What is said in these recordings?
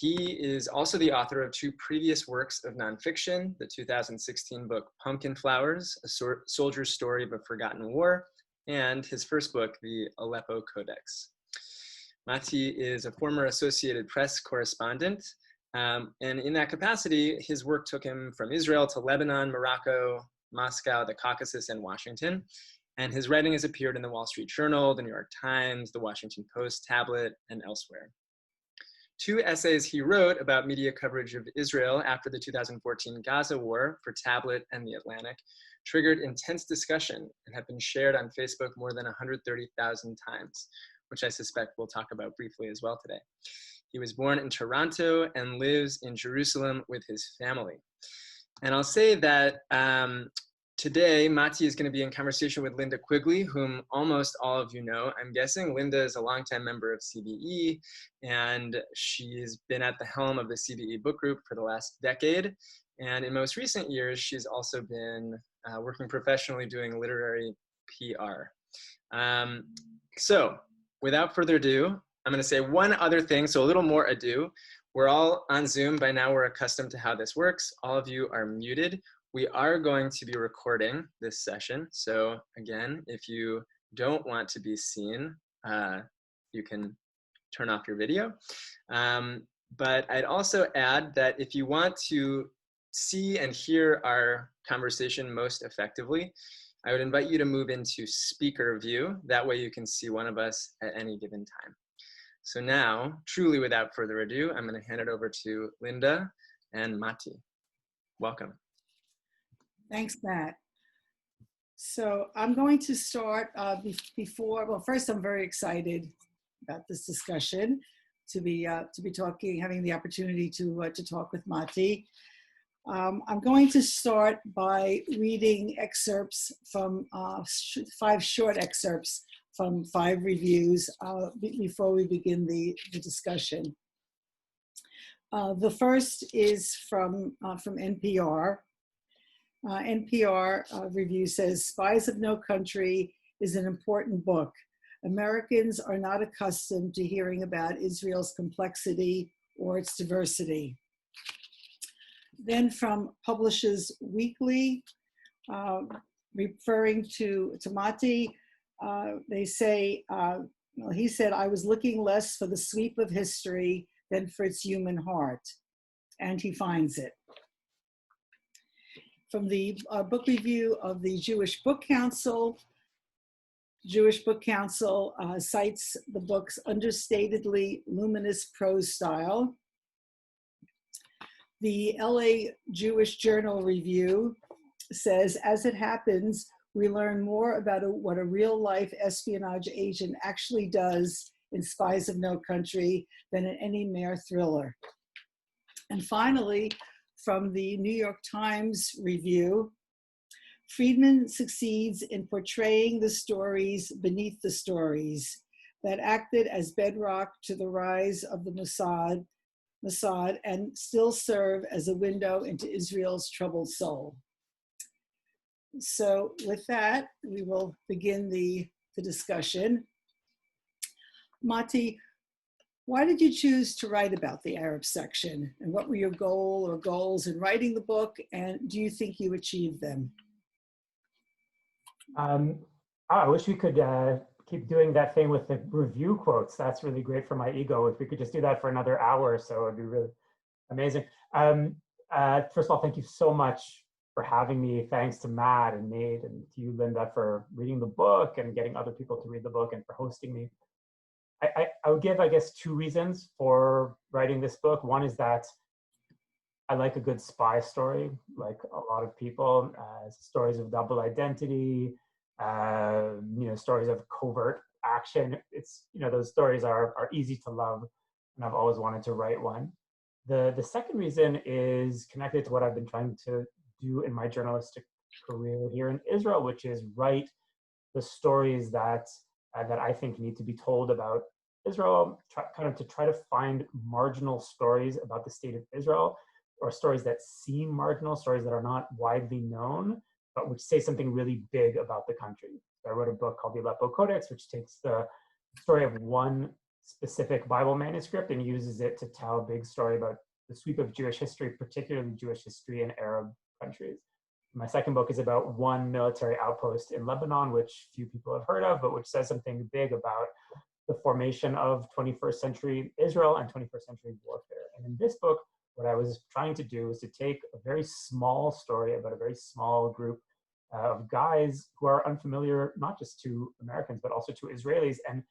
He is also the author of 2 previous works of nonfiction, the 2016 book Pumpkin Flowers, A Soldier's Story of a Forgotten War, and his first book, the Aleppo Codex. Matti is a former Associated Press correspondent, and in that capacity, his work took him from Israel to Lebanon, Morocco, Moscow, the Caucasus, and Washington. And his writing has appeared in the Wall Street Journal, the New York Times, the Washington Post, Tablet, and elsewhere. 2 essays he wrote about media coverage of Israel after the 2014 Gaza war for Tablet and The Atlantic triggered intense discussion and have been shared on Facebook more than 130,000 times, which I suspect we'll talk about briefly as well today. He was born in Toronto and lives in Jerusalem with his family. And I'll say that today, Matti is going to be in conversation with Linda Quigley, whom almost all of you know. I'm guessing Linda is a longtime member of CBE, and she's been at the helm of the CBE book group for the last decade. And in most recent years, she's also been working professionally doing literary PR. So without further ado, I'm going to say one other thing, so a little more ado. We're all on Zoom. By now, we're accustomed to how this works. All of you are muted. We are going to be recording this session. So again, if you don't want to be seen, you can turn off your video. But I'd also add that if you want to see and hear our conversation most effectively, I would invite you to move into speaker view. That way you can see one of us at any given time. So now, truly without further ado, I'm going to hand it over to Linda and Matti. Welcome. Thanks, Matt. So I'm going to start well, first I'm very excited about this discussion, to be talking, having the opportunity to talk with Matti. I'm going to start by reading excerpts from 5 short excerpts from 5 reviews before we begin the discussion. The first is from NPR. NPR review says, "Spies of No Country is an important book. Americans are not accustomed to hearing about Israel's complexity or its diversity." Then from Publishers Weekly, referring to Matti, they say, he said, "I was looking less for the sweep of history than for its human heart," and he finds it. From the book review of the Jewish Book Council cites the book's understatedly luminous prose style. The LA Jewish Journal review says, "As it happens, we learn more about what a real-life espionage agent actually does in Spies of No Country than in any mere thriller." And finally, from the New York Times review, Friedman succeeds in portraying the stories beneath the stories that acted as bedrock to the rise of the Mossad and still serve as a window into Israel's troubled soul. So with that, we will begin the discussion. Matti, why did you choose to write about the Arab section? And what were your goals in writing the book? And do you think you achieved them? I wish we could keep doing that thing with the review quotes. That's really great for my ego. If we could just do that for another hour or so, it'd be really amazing. First of all, thank you so much for having me. Thanks to Matt and Nate and to you, Linda, for reading the book and getting other people to read the book and for hosting me. I would give, I guess, 2 reasons for writing this book. One is that I like a good spy story, like a lot of people, stories of double identity, stories of covert action. It's, those stories are easy to love, and I've always wanted to write one. The second reason is connected to what I've been trying to do in my journalistic career here in Israel, which is write the stories that I think need to be told about Israel, to try to find marginal stories about the state of Israel, or stories that seem marginal, stories that are not widely known, but which say something really big about the country. So I wrote a book called the Aleppo Codex, which takes the story of one specific Bible manuscript and uses it to tell a big story about the sweep of Jewish history, particularly Jewish history in Arab countries. My second book is about one military outpost in Lebanon, which few people have heard of, but which says something big about the formation of 21st century Israel and 21st century warfare. And in this book, what I was trying to do was to take a very small story about a very small group of guys who are unfamiliar, not just to Americans, but also to Israelis, and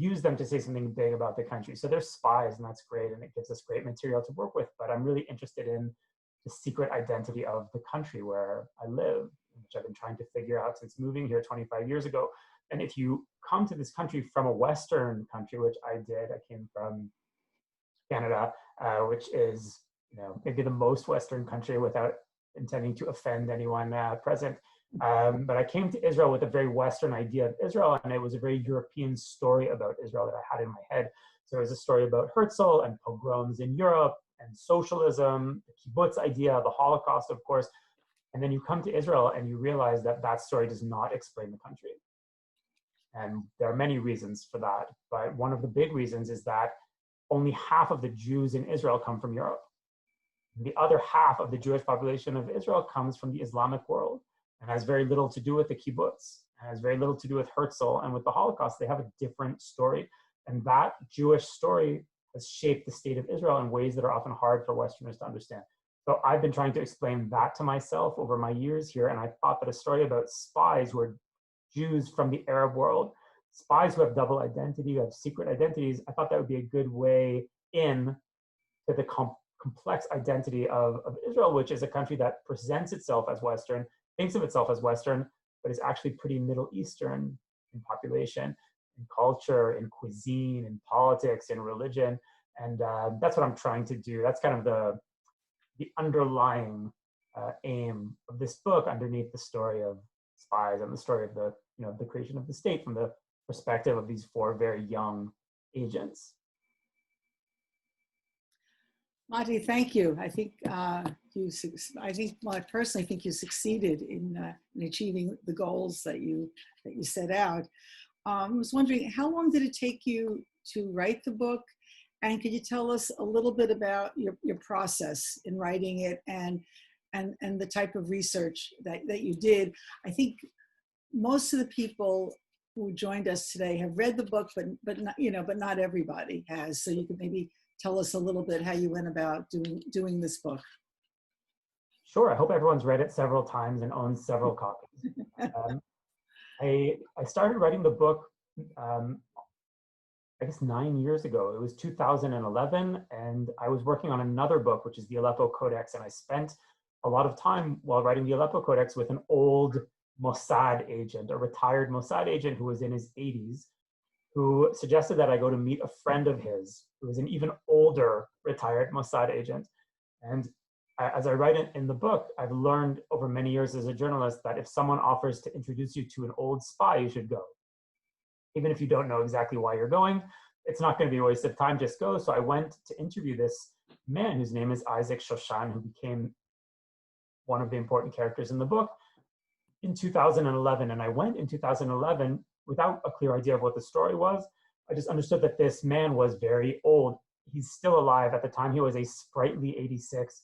use them to say something big about the country. So they're spies, and that's great, and it gives us great material to work with, but I'm really interested in the secret identity of the country where I live, which I've been trying to figure out since moving here 25 years ago. And if you come to this country from a Western country, which I did, I came from Canada, which is, you know, maybe the most Western country without intending to offend anyone present. But I came to Israel with a very Western idea of Israel, and it was a very European story about Israel that I had in my head. So it was a story about Herzl and pogroms in Europe and socialism, the kibbutz idea, the Holocaust, of course. And then you come to Israel and you realize that that story does not explain the country. And there are many reasons for that. But one of the big reasons is that only half of the Jews in Israel come from Europe. The other half of the Jewish population of Israel comes from the Islamic world and has very little to do with the kibbutz, and has very little to do with Herzl and with the Holocaust. They have a different story. And that Jewish story has shaped the state of Israel in ways that are often hard for Westerners to understand. So I've been trying to explain that to myself over my years here, and I thought that a story about spies who are Jews from the Arab world, spies who have double identity, who have secret identities, I thought that would be a good way in to the complex identity of Israel, which is a country that presents itself as Western, thinks of itself as Western, but is actually pretty Middle Eastern in population, in culture, in cuisine, in politics, in religion. And that's what I'm trying to do. That's kind of the underlying aim of this book underneath the story of spies and the story of the, you know, the creation of the state from the perspective of these four very young agents. Matti, thank you. I think I personally think you succeeded in achieving the goals that you set out. I was wondering, how long did it take you to write the book? And could you tell us a little bit about your process in writing it and the type of research that you did? I think most of the people who joined us today have read the book, but not everybody has. So you could maybe tell us a little bit how you went about doing this book. Sure, I hope everyone's read it several times and owns several copies. I started writing the book, I guess 9 years ago. It was 2011, and I was working on another book, which is the Aleppo Codex, and I spent a lot of time while writing the Aleppo Codex with an old Mossad agent, a retired Mossad agent who was in his 80s, who suggested that I go to meet a friend of his who was an even older retired Mossad agent. And as I write it in the book, I've learned over many years as a journalist that if someone offers to introduce you to an old spy, you should go. Even if you don't know exactly why you're going, it's not going to be a waste of time, just go. So I went to interview this man whose name is Isaac Shoshan, who became one of the important characters in the book in 2011. And I went in 2011 without a clear idea of what the story was. I just understood that this man was very old. He's still alive. At the time, he was a sprightly 86.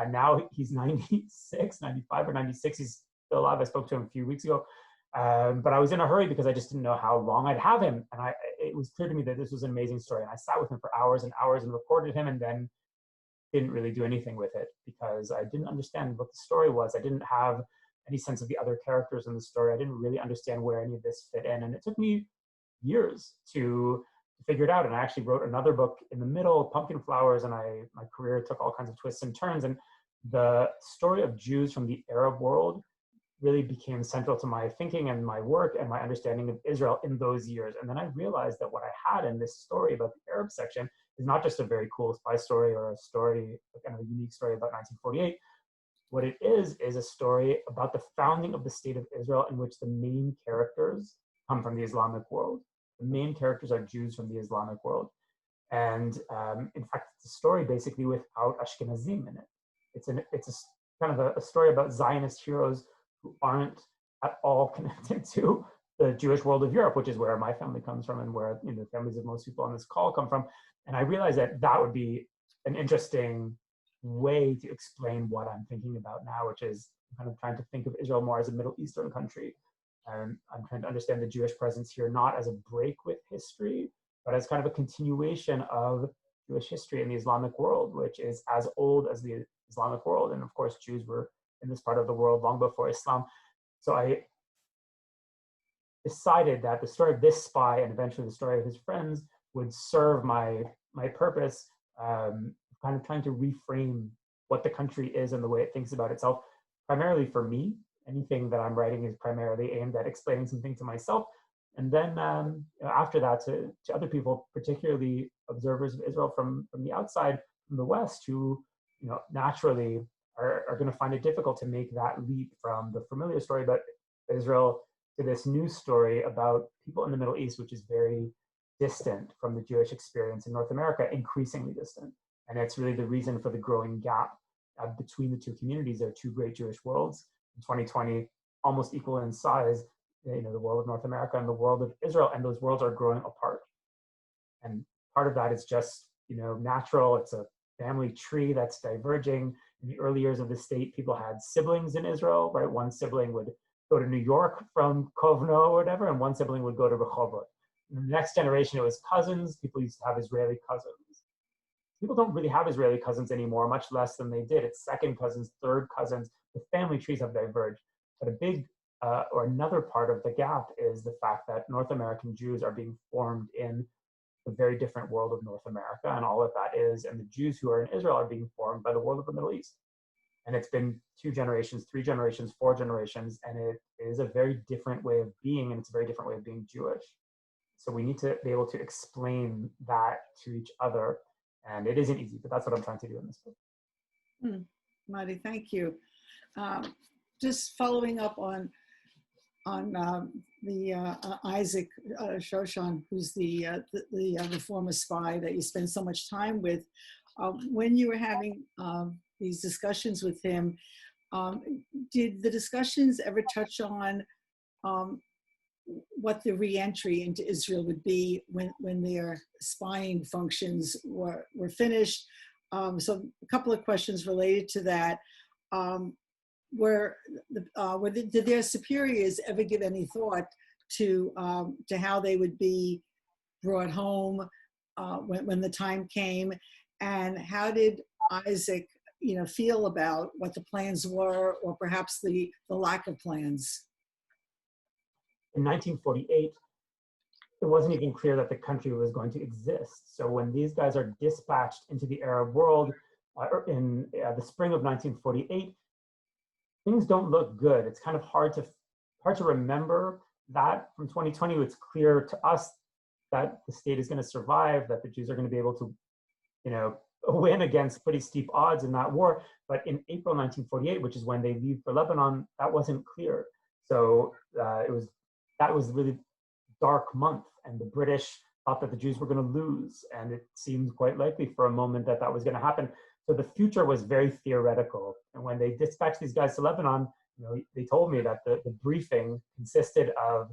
Now he's 96, 95 or 96. He's still alive. I spoke to him a few weeks ago. But I was in a hurry because I just didn't know how long I'd have him. And it was clear to me that this was an amazing story. And I sat with him for hours and hours and recorded him, and then didn't really do anything with it because I didn't understand what the story was. I didn't have any sense of the other characters in the story. I didn't really understand where any of this fit in. And it took me years to figure it out. And I actually wrote another book in the middle, Pumpkin Flowers, and my career took all kinds of twists and turns. And the story of Jews from the Arab world really became central to my thinking and my work and my understanding of Israel in those years. And then I realized that what I had in this story about the Arab section is not just a very cool spy story or a story, kind of a unique story about 1948. What it is a story about the founding of the state of Israel in which the main characters come from the Islamic world. The main characters are Jews from the Islamic world. And in fact, it's a story basically without Ashkenazim in it. It's a kind of a story about Zionist heroes who aren't at all connected to the Jewish world of Europe, which is where my family comes from and where the families of most people on this call come from. And I realized that that would be an interesting way to explain what I'm thinking about now, which is kind of trying to think of Israel more as a Middle Eastern country. And I'm trying to understand the Jewish presence here not as a break with history, but as kind of a continuation of Jewish history in the Islamic world, which is as old as the Islamic world. And of course, Jews were in this part of the world long before Islam. So I decided that the story of this spy and eventually the story of his friends would serve my purpose, kind of trying to reframe what the country is and the way it thinks about itself, primarily for me. Anything that I'm writing is primarily aimed at explaining something to myself. And then after that to other people, particularly observers of Israel from the outside, from the West, who naturally are going to find it difficult to make that leap from the familiar story about Israel to this new story about people in the Middle East, which is very distant from the Jewish experience in North America, increasingly distant. And it's really the reason for the growing gap between the two communities. There are two great Jewish worlds. In 2020, almost equal in size, the world of North America and the world of Israel, and those worlds are growing apart. And part of that is just, natural. It's a family tree that's diverging. In the early years of the state, people had siblings in Israel, right? One sibling would go to New York from Kovno or whatever, and one sibling would go to Rehovot. In the next generation, it was cousins. People used to have Israeli cousins. People don't really have Israeli cousins anymore, much less than they did. It's second cousins, third cousins. The family trees have diverged. But a big or another part of the gap is the fact that North American Jews are being formed in a very different world of North America, and all that that is. And the Jews who are in Israel are being formed by the world of the Middle East. And it's been 2 generations, 3 generations, 4 generations, and it is a very different way of being, and it's a very different way of being Jewish. So we need to be able to explain that to each other. And it isn't easy, but that's what I'm trying to do in this book. Matti, thank you. Just following up on Isaac Shoshan, who's the former spy that you spend so much time with. When you were having these discussions with him, did the discussions ever touch on what the re-entry into Israel would be when their spying functions were finished? So a couple of questions related to that. Did their superiors ever give any thought to how they would be brought home when the time came? And how did Isaac feel about what the plans were, or perhaps the lack of plans? In 1948, it wasn't even clear that the country was going to exist. So when these guys are dispatched into the Arab world in the spring of 1948, things don't look good. It's kind of hard to remember that from 2020. It's clear to us that the state is going to survive, that the Jews are going to be able to, win against pretty steep odds in that war. But in April 1948, which is when they leave for Lebanon, that wasn't clear. So that was really dark month, and the British thought that the Jews were going to lose, and it seemed quite likely for a moment that that was going to happen. So the future was very theoretical. And when they dispatched these guys to Lebanon, they told me that the briefing consisted of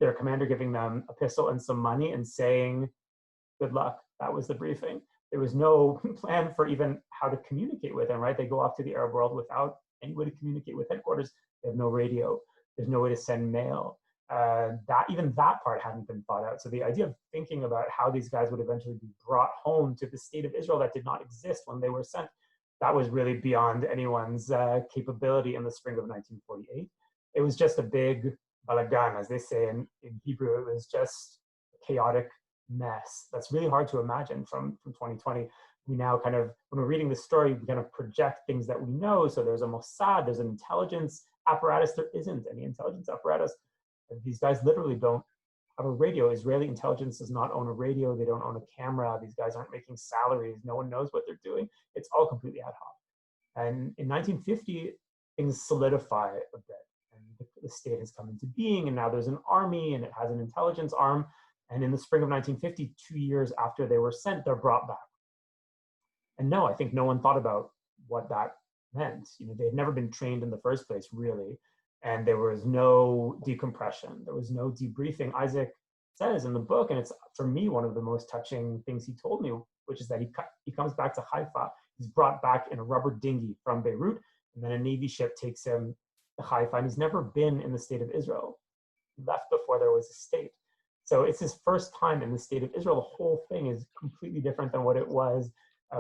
their commander giving them a pistol and some money and saying, good luck. That was the briefing. There was no plan for even how to communicate with them, right? They go off to the Arab world without any way to communicate with headquarters. They have no radio. There's no way to send mail. Even that part hadn't been thought out. So the idea of thinking about how these guys would eventually be brought home to the state of Israel that did not exist when they were sent, that was really beyond anyone's capability in the spring of 1948. It was just a big balagan, as they say in Hebrew. It was just a chaotic mess. That's really hard to imagine from 2020. We now kind of, when we're reading this story, we kind of project things that we know. So there's a Mossad, there's an intelligence apparatus. There isn't any intelligence apparatus. These guys literally don't have a radio. Israeli intelligence does not own a radio. They don't own a camera. These guys aren't making salaries. No one knows what they're doing. It's all completely ad hoc. And in 1950, things solidify a bit. And the state has come into being, and now there's an army, and it has an intelligence arm. And in the spring of 1950, 2 years after they were sent, they're brought back. And no, I think no one thought about what that meant. They had never been trained in the first place, really. and there was no decompression. There was no debriefing. Isaac says in the book, and it's for me one of the most touching things he told me, which is that he comes back to Haifa. He's brought back in a rubber dinghy from Beirut, and then a Navy ship takes him to Haifa, and he's never been in the state of Israel. He left before there was a state. So it's his first time in the state of Israel. The whole thing is completely different than what it was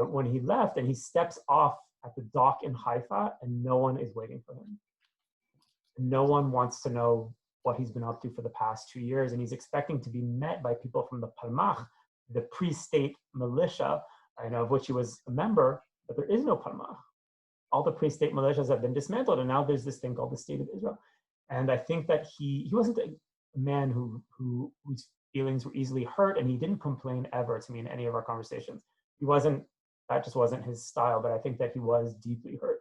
when he left, and he steps off at the dock in Haifa, and no one is waiting for him. No one wants to know what he's been up to for the past 2 years, and he's expecting to be met by people from the Palmach, the pre-state militia, of which he was a member, but there is no Palmach. All the pre-state militias have been dismantled, and now there's this thing called the State of Israel. And I think that he wasn't a man whose feelings were easily hurt, and he didn't complain ever to me in any of our conversations. That just wasn't his style, but I think that he was deeply hurt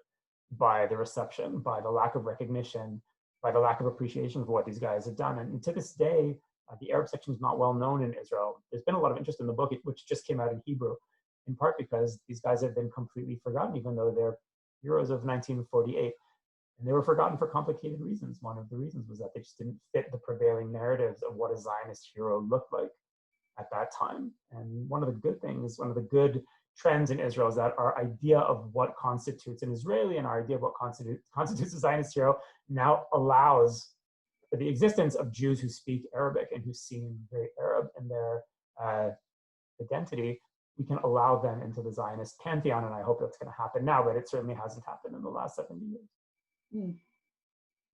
by the reception, by the lack of recognition, by the lack of appreciation for what these guys have done. And to this day, the Arab section is not well known in Israel. There's been a lot of interest in the book, which just came out in Hebrew, in part because these guys have been completely forgotten, even though they're heroes of 1948. And they were forgotten for complicated reasons. One of the reasons was that they just didn't fit the prevailing narratives of what a Zionist hero looked like at that time. And one of the good trends in Israel is that our idea of what constitutes an Israeli and our idea of what constitutes a Zionist hero now allows for the existence of Jews who speak Arabic and who seem very Arab in their identity. We can allow them into the Zionist pantheon, and I hope that's going to happen now, but it certainly hasn't happened in the last 70 years.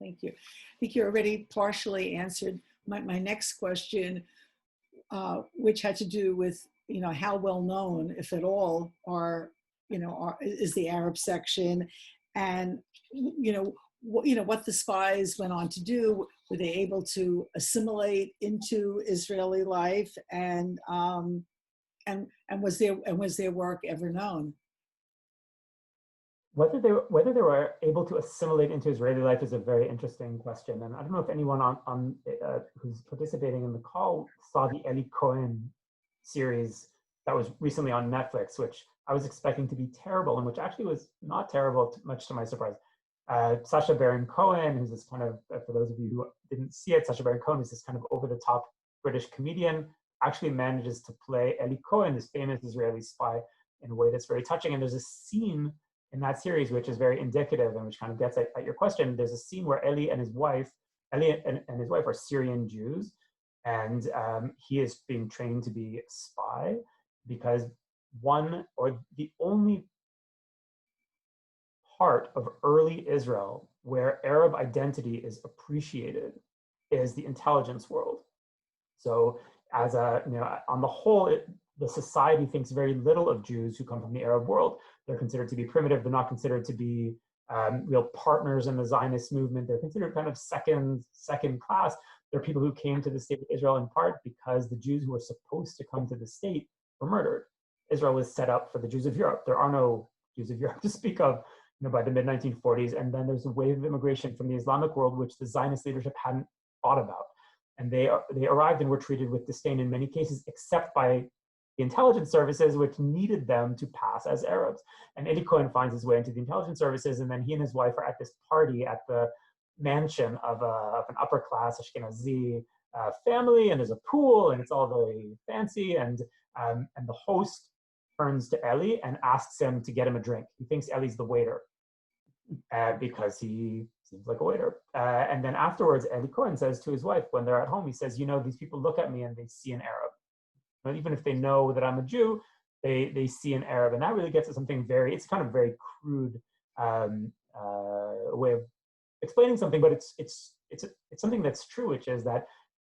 Thank you. I think you already partially answered my next question, which had to do with, how well known, if at all, is the Arab section, and what the spies went on to do. Were they able to assimilate into Israeli life, and was their work ever known? Whether they were able to assimilate into Israeli life is a very interesting question, and I don't know if anyone on who's participating in the call saw the Eli Cohen series that was recently on Netflix, which I was expecting to be terrible, and which actually was not terrible, much to my surprise. Sacha Baron Cohen, who's this kind of, for those of you who didn't see it, Sacha Baron Cohen is this kind of over-the-top British comedian, actually manages to play Eli Cohen, this famous Israeli spy, in a way that's very touching. And there's a scene in that series which is very indicative and which kind of gets at your question. There's a scene where Eli and his wife are Syrian Jews, and he is being trained to be a spy because the only part of early Israel where Arab identity is appreciated is the intelligence world. So on the whole, the society thinks very little of Jews who come from the Arab world. They're considered to be primitive. They're not considered to be real partners in the Zionist movement. They're considered kind of second class. They're people who came to the state of Israel in part because the Jews who were supposed to come to the state were murdered. Israel was set up for the Jews of Europe. There are no Jews of Europe to speak of, by the mid-1940s. And then there's a wave of immigration from the Islamic world, which the Zionist leadership hadn't thought about. And they arrived and were treated with disdain in many cases, except by the intelligence services, which needed them to pass as Arabs. And Eli Cohen finds his way into the intelligence services, and then he and his wife are at this party at the mansion of an upper-class Ashkenazi family, and there's a pool, and it's all very fancy, and the host turns to Eli and asks him to get him a drink. He thinks Eli's the waiter because he seems like a waiter. And then afterwards, Eli Cohen says to his wife, when they're at home, he says, these people look at me and they see an Arab. But even if they know that I'm a Jew, they see an Arab. And that really gets at something it's kind of very crude way of explaining something, but it's something that's true, which is that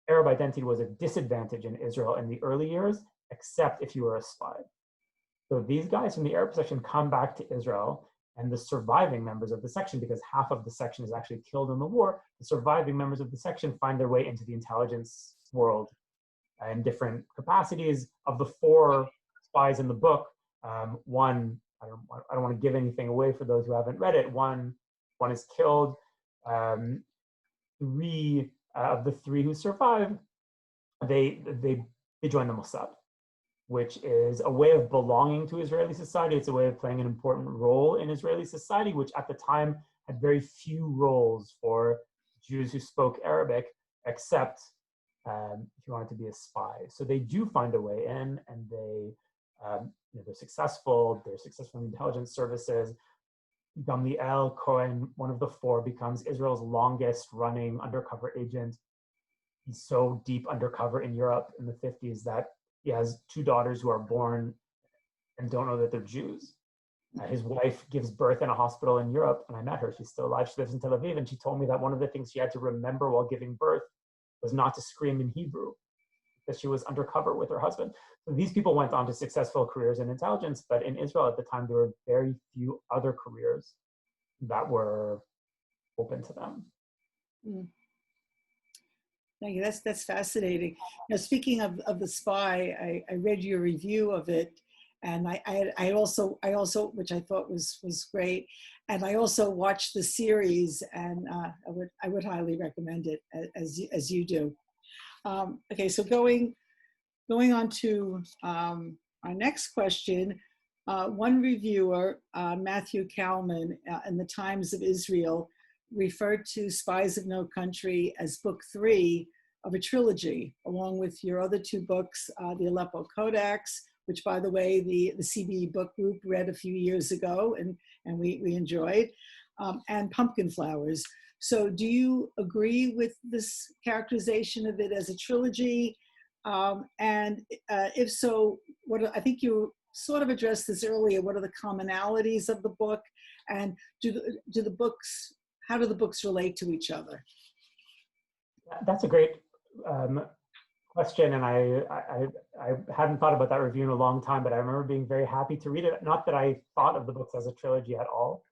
Arab identity was a disadvantage in Israel in the early years, except if you were a spy. So these guys from the Arab section come back to Israel, and the surviving members of the section, because half of the section is actually killed in the war, the surviving members of the section find their way into the intelligence world in different capacities. Of the 4 spies in the book, one, I don't want to give anything away for those who haven't read it, one is killed. 3 of the 3 who survive, they join the Mossad, which is a way of belonging to Israeli society. It's a way of playing an important role in Israeli society, which at the time had very few roles for Jews who spoke Arabic, except if you wanted to be a spy. So they do find a way in, and they're successful. They're successful in intelligence services. Gamliel Cohen, one of the four, becomes Israel's longest running undercover agent. He's so deep undercover in Europe in the 50s that he has two daughters who are born and don't know that they're Jews. His wife gives birth in a hospital in Europe, and I met her. She's still alive. She lives in Tel Aviv, and she told me that one of the things she had to remember while giving birth was not to scream in Hebrew, because she was undercover with her husband. So these people went on to successful careers in intelligence, but in Israel at the time, there were very few other careers that were open to them. Mm. Thank you. That's fascinating. Now, speaking of the spy, I read your review of it, and I also, which I thought was great, and I also watched the series, and I would highly recommend it as you do. Okay, so going on to our next question. One reviewer, Matthew Kalman, in the Times of Israel, referred to Spies of No Country as book 3 of a trilogy, along with your other two books, the Aleppo Codex, which, by the way, the CBE book group read a few years ago, and we enjoyed, and Pumpkin Flowers. So do you agree with this characterization of it as a trilogy? And if so, I think you sort of addressed this earlier, what are the commonalities of the book, and how do the books relate to each other? That's a great question, and I hadn't thought about that review in a long time, but I remember being very happy to read it. Not that I thought of the books as a trilogy at all.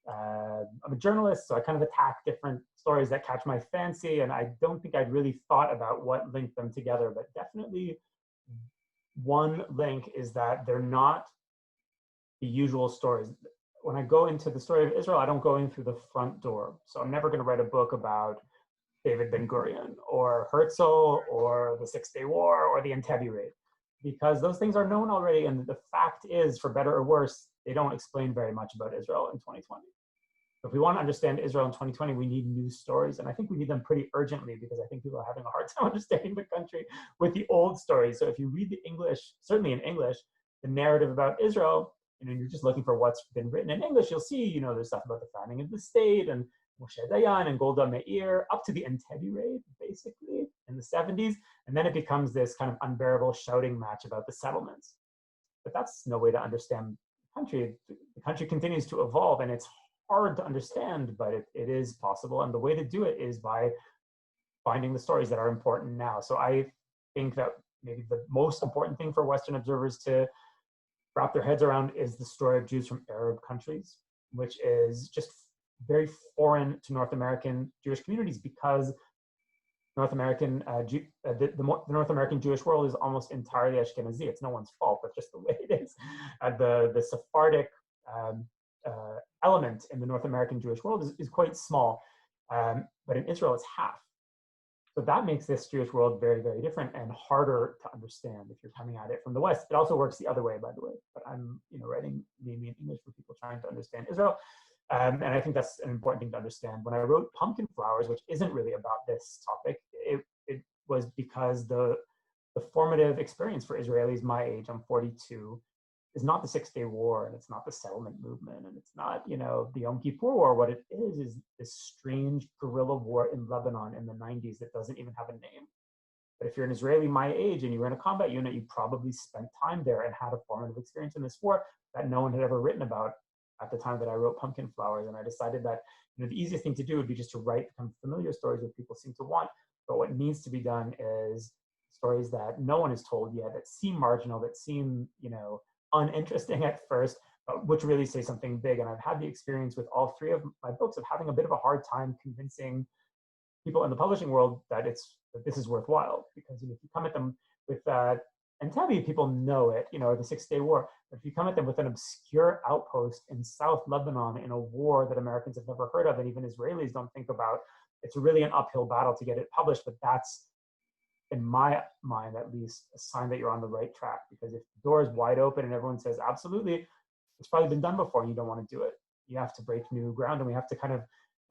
I'm a journalist, so I kind of attack different stories that catch my fancy, and I don't think I'd really thought about what linked them together, but definitely one link is that they're not the usual stories. When I go into the story of Israel, I don't go in through the front door. So I'm never going to write a book about David Ben-Gurion or Herzl or the Six-Day War or the Entebbe raid, because those things are known already. And the fact is, for better or worse, they don't explain very much about Israel in 2020. So if we want to understand Israel in 2020, we need new stories. And I think we need them pretty urgently, because I think people are having a hard time understanding the country with the old stories. So if you read the English, certainly in English, the narrative about Israel, and you're just looking for what's been written in English, you'll see, there's stuff about the founding of the state and Moshe Dayan and Golda Meir, up to the Entebbe raid, basically, in the 70s. And then it becomes this kind of unbearable shouting match about the settlements. But that's no way to understand the country. The country continues to evolve, and it's hard to understand, but it is possible. And the way to do it is by finding the stories that are important now. So I think that maybe the most important thing for Western observers to wrap their heads around is the story of Jews from Arab countries, which is just very foreign to North American Jewish communities, because North American the North American Jewish world is almost entirely Ashkenazi. It's no one's fault, that's just the way it is. The Sephardic element in the North American Jewish world is quite small, but in Israel it's half. So that makes this Jewish world very, very different and harder to understand if you're coming at it from the West. It also works the other way, by the way. But I'm writing mainly in English for people trying to understand Israel. And I think that's an important thing to understand. When I wrote Pumpkin Flowers, which isn't really about this topic, it was because the formative experience for Israelis my age, I'm 42, is not the Six-Day War, and it's not the settlement movement, and it's not, the Yom Kippur War. What it is this strange guerrilla war in Lebanon in the 90s that doesn't even have a name. But if you're an Israeli my age and you were in a combat unit, you probably spent time there and had a formative experience in this war that no one had ever written about at the time that I wrote Pumpkin Flowers. And I decided that the easiest thing to do would be just to write some familiar stories that people seem to want. But what needs to be done is stories that no one has told yet, that seem marginal, that seem, uninteresting at first, but which really say something big. And I've had the experience with all three of my books of having a bit of a hard time convincing people in the publishing world that this is worthwhile. Because if you come at them with Entebbe, people know it, or the Six-Day War. But if you come at them with an obscure outpost in South Lebanon in a war that Americans have never heard of, and even Israelis don't think about, it's really an uphill battle to get it published. But that's, in my mind at least, a sign that you're on the right track. Because if the door is wide open and everyone says, absolutely, it's probably been done before, and you don't want to do it. You have to break new ground, and we have to kind of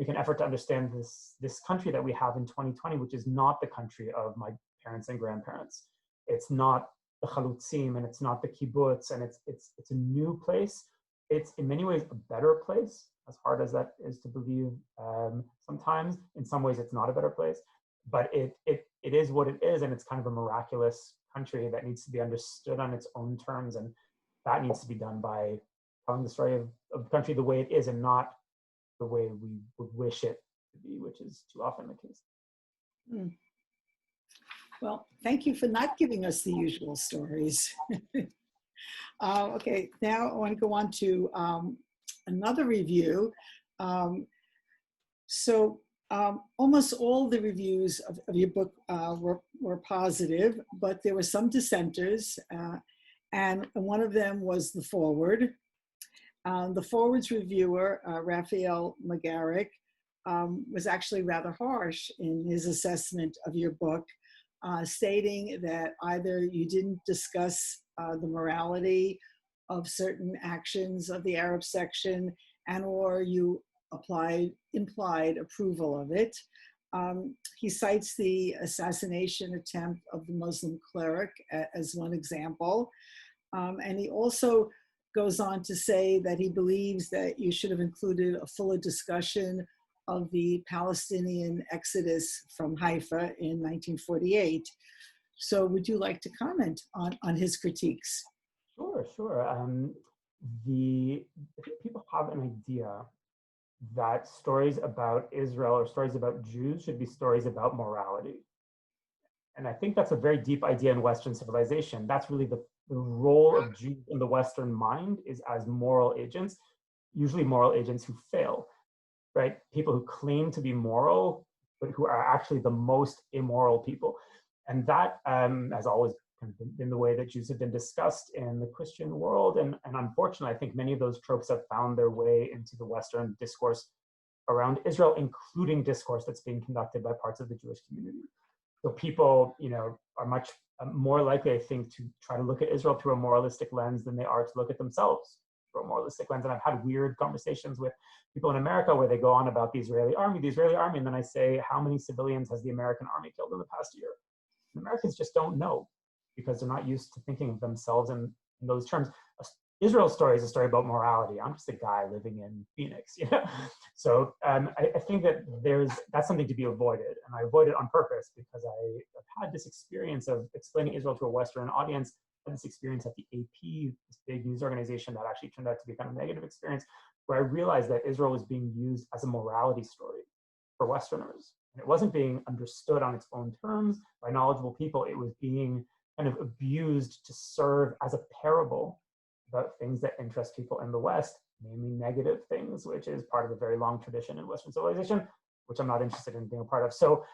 make an effort to understand this country that we have in 2020, which is not the country of my parents and grandparents. It's not the chalutzim, and it's not the kibbutz, and it's a new place. It's in many ways a better place, as hard as that is to believe sometimes. In some ways, it's not a better place, but it is what it is, and it's kind of a miraculous country that needs to be understood on its own terms, and that needs to be done by telling the story of the country the way it is, and not the way we would wish it to be, which is too often the case. Mm. Well, thank you for not giving us the usual stories. Okay, now I want to go on to another review. Almost all the reviews of your book were positive, but there were some dissenters, and one of them was the foreword. The foreword's reviewer, Raphael McGarrick, was actually rather harsh in his assessment of your book, stating that either you didn't discuss the morality of certain actions of the Arab section, and or you implied approval of it. He cites the assassination attempt of the Muslim cleric as one example. And he also goes on to say that he believes that you should have included a fuller discussion of the Palestinian exodus from Haifa in 1948. So would you like to comment on his critiques? Sure. I think people have an idea that stories about Israel or stories about Jews should be stories about morality. And I think that's a very deep idea in Western civilization. That's really the role of Jews in the Western mind, is as moral agents, usually moral agents who fail, right? People who claim to be moral, but who are actually the most immoral people. And that has always kind of been the way that Jews have been discussed in the Christian world. And unfortunately, I think many of those tropes have found their way into the Western discourse around Israel, including discourse that's being conducted by parts of the Jewish community. So people, are much more likely, I think, to try to look at Israel through a moralistic lens than they are to look at themselves through a moralistic lens. And I've had weird conversations with people in America where they go on about the Israeli army, and then I say, how many civilians has the American army killed in the past year? And Americans just don't know, because they're not used to thinking of themselves in those terms. Israel's story is a story about morality. I'm just a guy living in Phoenix, So I think that that's something to be avoided, and I avoid it on purpose because I've had this experience of explaining Israel to a Western audience. I had this experience at the AP, this big news organization that actually turned out to be kind of a negative experience, where I realized that Israel was being used as a morality story for Westerners. And it wasn't being understood on its own terms by knowledgeable people. It was being kind of abused to serve as a parable about things that interest people in the West, namely negative things, which is part of a very long tradition in Western civilization, which I'm not interested in being a part of. So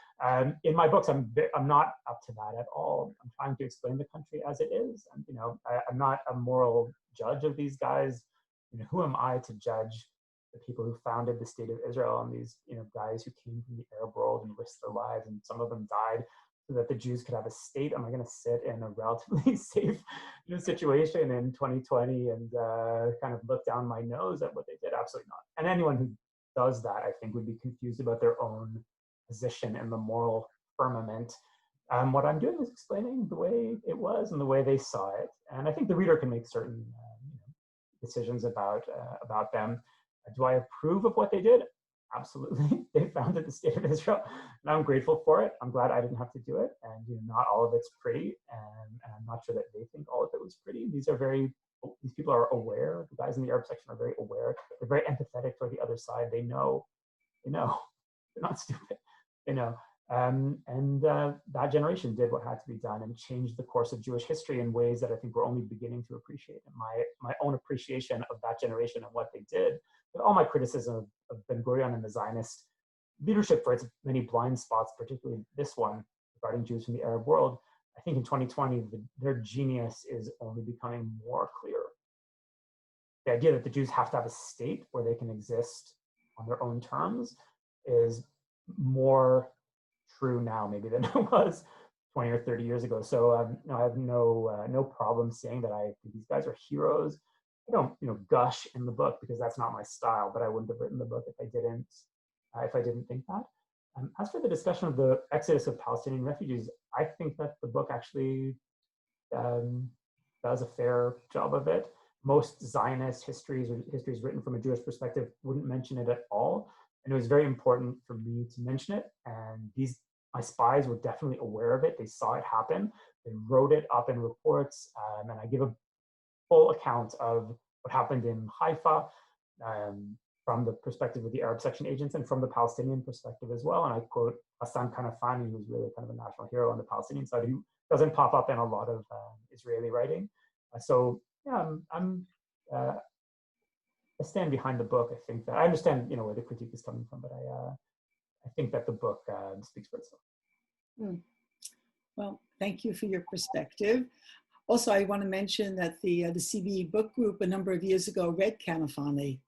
in my books, I'm not up to that at all. I'm trying to explain the country as it is. And, I'm not a moral judge of these guys. Who am I to judge the people who founded the state of Israel and these, guys who came from the Arab world and risked their lives, and some of them died so that the Jews could have a state? Am I going to sit in a relatively safe situation in 2020 and kind of look down my nose at what they did? Absolutely not. And anyone who does that, I think, would be confused about their own position in the moral firmament. What I'm doing is explaining the way it was and the way they saw it. And I think the reader can make certain decisions about them. Do I approve of what they did? Absolutely. They founded the state of Israel, and I'm grateful for it. I'm glad I didn't have to do it. And not all of it's pretty, and I'm not sure that they think all of it was pretty. These people are aware. The guys in the Arab section are very aware. They're very empathetic for the other side. They know. They're not stupid. They know. That generation did what had to be done and changed the course of Jewish history in ways that I think we're only beginning to appreciate. And my own appreciation of that generation and what they did, with all my criticism of Ben Gurion and the Zionist leadership for its many blind spots, particularly this one regarding Jews from the Arab world, I think in 2020, their genius is only becoming more clear. The idea that the Jews have to have a state where they can exist on their own terms is more true now maybe than it was 20 or 30 years ago. So I have no problem saying that I think these guys are heroes. I don't gush in the book because that's not my style, but I wouldn't have written the book if I didn't if I didn't think that. As for the discussion of the exodus of Palestinian refugees, I think that the book actually does a fair job of it. Most Zionist histories or histories written from a Jewish perspective wouldn't mention it at all. And it was very important for me to mention it. And my spies were definitely aware of it. They saw it happen. They wrote it up in reports. And I give a full account of what happened in Haifa from the perspective of the Arab section agents and from the Palestinian perspective as well. And I quote Hassan Kanafani, who's really kind of a national hero on the Palestinian side, who doesn't pop up in a lot of Israeli writing. So yeah, I stand behind the book. I think that I understand, where the critique is coming from, but I think that the book speaks for itself. Well, thank you for your perspective. Also, I want to mention that the CBE book group a number of years ago read Kanafani.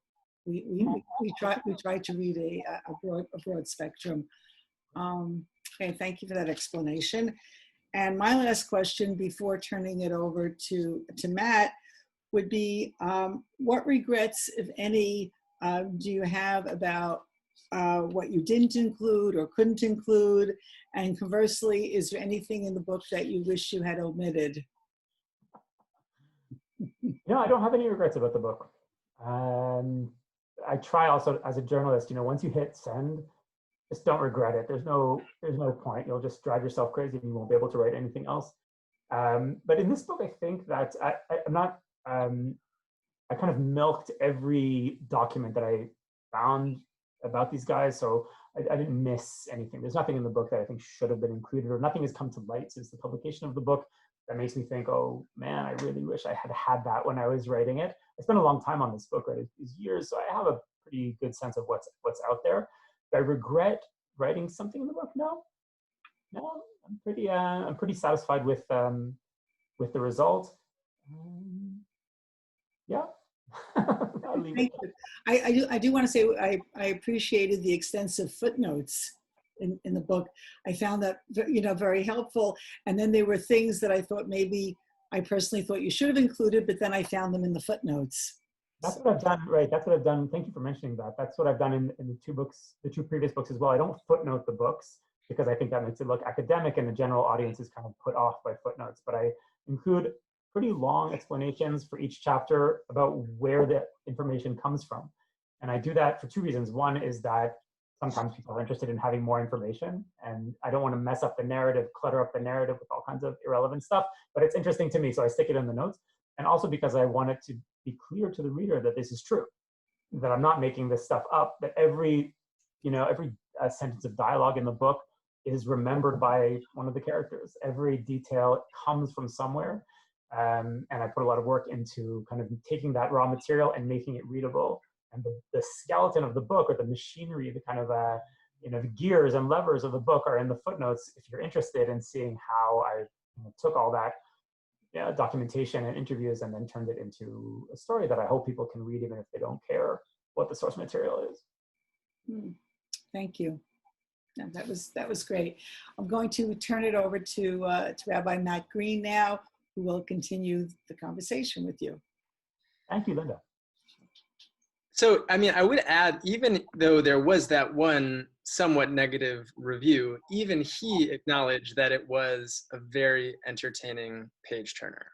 We tried to read a broad spectrum. Okay, thank you for that explanation. And my last question before turning it over to Matt would be, what regrets, if any, do you have about what you didn't include or couldn't include? And conversely, is there anything in the book that you wish you had omitted? No, I don't have any regrets about the book. I try also as a journalist, once you hit send, just don't regret it. There's no point. You'll just drive yourself crazy and you won't be able to write anything else. But in this book, I think that I'm not, I kind of milked every document that I found about these guys. So I didn't miss anything. There's nothing in the book that I think should have been included, or nothing has come to light since the publication of the book that makes me think, oh man, I really wish I had had that when I was writing it. I spent a long time on this book, right? These years, so I have a pretty good sense of what's out there. Do I regret writing something in the book? No, I'm pretty satisfied with the result. Yeah. Thank you. I do want to say I appreciated the extensive footnotes in the book. I found that very helpful. And then there were things that I thought maybe I personally thought you should have included, but then I found them in the footnotes. That's what I've done, right? That's what I've done. Thank you for mentioning that. That's what I've done in the two previous books as well. I don't footnote the books because I think that makes it look academic and the general audience is kind of put off by footnotes. But I include pretty long explanations for each chapter about where the information comes from. And I do that for two reasons. One is that sometimes people are interested in having more information, and I don't want to mess up the narrative, clutter up the narrative with all kinds of irrelevant stuff, but it's interesting to me, so I stick it in the notes. And also because I want it to be clear to the reader that this is true, that I'm not making this stuff up, that every sentence of dialogue in the book is remembered by one of the characters. Every detail comes from somewhere. And I put a lot of work into kind of taking that raw material and making it readable. And the skeleton of the book, or the machinery, the kind of the gears and levers of the book are in the footnotes if you're interested in seeing how I took all that documentation and interviews and then turned it into a story that I hope people can read even if they don't care what the source material is. Thank you. No, that was great. I'm going to turn it over to Rabbi Matt Green now, who will continue the conversation with you. Thank you, Linda. So, I would add, even though there was that one somewhat negative review, even he acknowledged that it was a very entertaining page turner.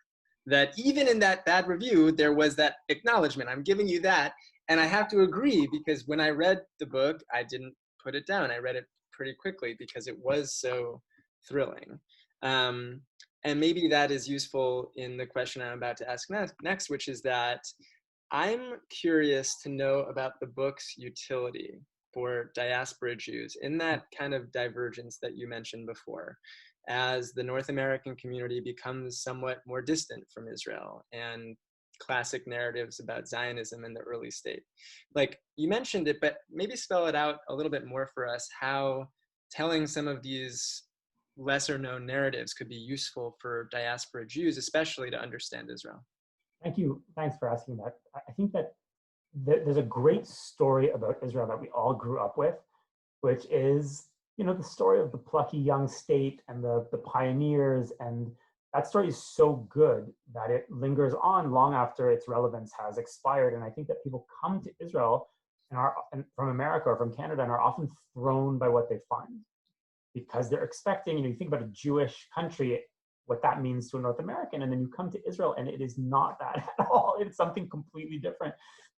That even in that bad review, there was that acknowledgement. I'm giving you that. And I have to agree, because when I read the book, I didn't put it down. I read it pretty quickly because it was so thrilling. And maybe that is useful in the question I'm about to ask next, which is that I'm curious to know about the book's utility for diaspora Jews in that kind of divergence that you mentioned before, as the North American community becomes somewhat more distant from Israel and classic narratives about Zionism in the early state. Like you mentioned it, but maybe spell it out a little bit more for us, how telling some of these lesser known narratives could be useful for diaspora Jews, especially to understand Israel. Thank you. Thanks for asking that. I think that there's a great story about Israel that we all grew up with, which is, the story of the plucky young state and the pioneers. And that story is so good that it lingers on long after its relevance has expired. And I think that people come to Israel and from America or from Canada and are often thrown by what they find, because they're expecting, you think about a Jewish country, what that means to a North American, and then you come to Israel and it is not that at all. It's something completely different.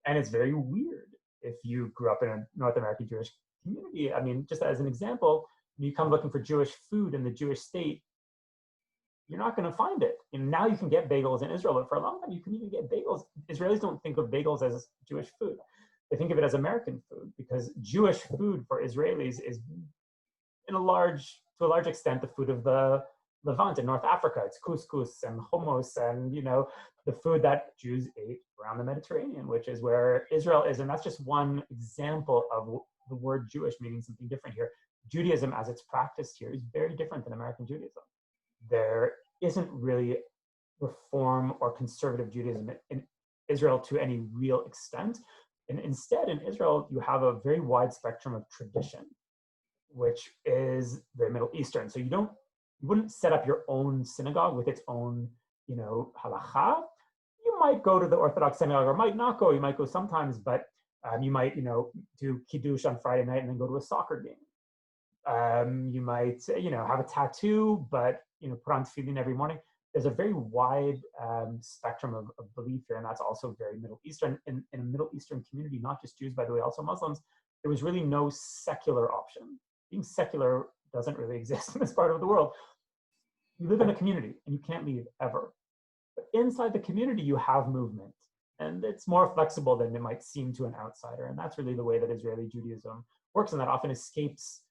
And it's very weird if you grew up in a North American Jewish community. I mean, just as an example, when you come looking for Jewish food in the Jewish state, you're not going to find it. And now you can get bagels in Israel, but for a long time you couldn't even get bagels. Israelis don't think of bagels as Jewish food. They think of it as American food, because Jewish food for Israelis is to a large extent the food of the Levant in North Africa. It's couscous and hummus and, the food that Jews ate around the Mediterranean, which is where Israel is. And that's just one example of the word Jewish meaning something different here. Judaism as it's practiced here is very different than American Judaism. There isn't really reform or conservative Judaism in Israel to any real extent. And instead, in Israel, you have a very wide spectrum of tradition, which is very Middle Eastern. So you wouldn't set up your own synagogue with its own, halacha. You might go to the Orthodox synagogue, or might not go. You might go sometimes, but you might, do kiddush on Friday night and then go to a soccer game. You might, have a tattoo, but put on tefillin every morning. There's a very wide spectrum of belief here, and that's also very Middle Eastern. In a Middle Eastern community, not just Jews, by the way, also Muslims, there was really no secular option. Being secular doesn't really exist in this part of the world. You live in a community, and you can't leave ever. But inside the community, you have movement, and it's more flexible than it might seem to an outsider. And that's really the way that Israeli Judaism works, and that often escapes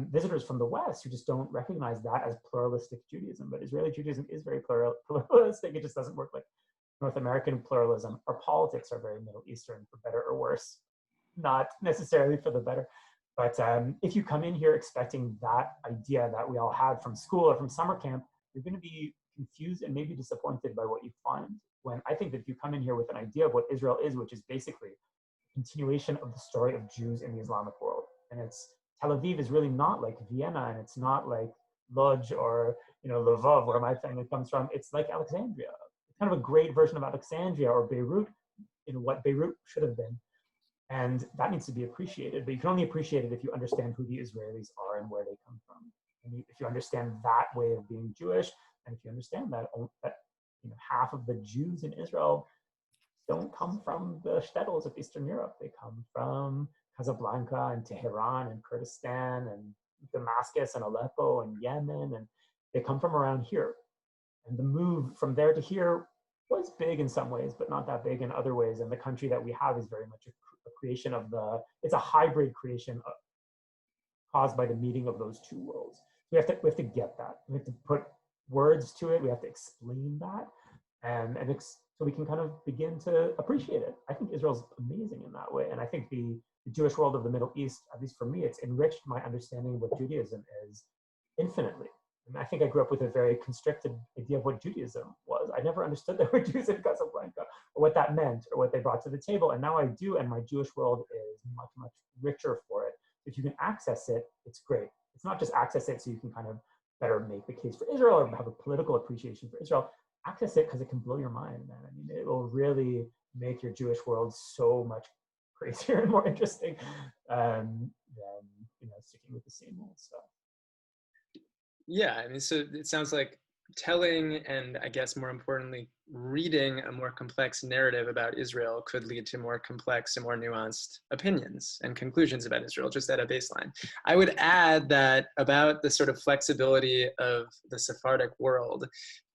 visitors from the West who just don't recognize that as pluralistic Judaism. But Israeli Judaism is very pluralistic. It just doesn't work like North American pluralism. Our politics are very Middle Eastern, for better or worse, not necessarily for the better. But if you come in here expecting that idea that we all had from school or from summer camp, you're going to be confused and maybe disappointed by what you find. When I think that if you come in here with an idea of what Israel is, which is basically a continuation of the story of Jews in the Islamic world, and it's Tel Aviv is really not like Vienna, and it's not like Lodz or Lvov, where my family comes from. It's like Alexandria. It's kind of a great version of Alexandria or Beirut, what Beirut should have been. And that needs to be appreciated, but you can only appreciate it if you understand who the Israelis are and where they come from. And if you understand that way of being Jewish, and if you understand that half of the Jews in Israel don't come from the shtetls of Eastern Europe. They come from Casablanca and Tehran and Kurdistan and Damascus and Aleppo and Yemen, and they come from around here. And the move from there to here was big in some ways, but not that big in other ways. And the country that we have is very much a creation of it's a hybrid creation caused by the meeting of those two worlds. We have to get that. We have to put words to it. We have to explain that, so we can kind of begin to appreciate it. I think Israel's amazing in that way. And I think the Jewish world of the Middle East, at least for me, it's enriched my understanding of what Judaism is infinitely. And I think I grew up with a very constricted idea of what Judaism was. I never understood there were Jews in Casablanca, or what that meant, or what they brought to the table. And now I do, and my Jewish world is much, much richer for it. If you can access it, it's great. It's not just access it so you can kind of better make the case for Israel or have a political appreciation for Israel. Access it because it can blow your mind, man. I mean, it will really make your Jewish world so much crazier and more interesting than sticking with the same old stuff. Yeah, I mean, so it sounds like telling and, I guess more importantly, reading a more complex narrative about Israel could lead to more complex and more nuanced opinions and conclusions about Israel, just at a baseline. I would add that about the sort of flexibility of the Sephardic world,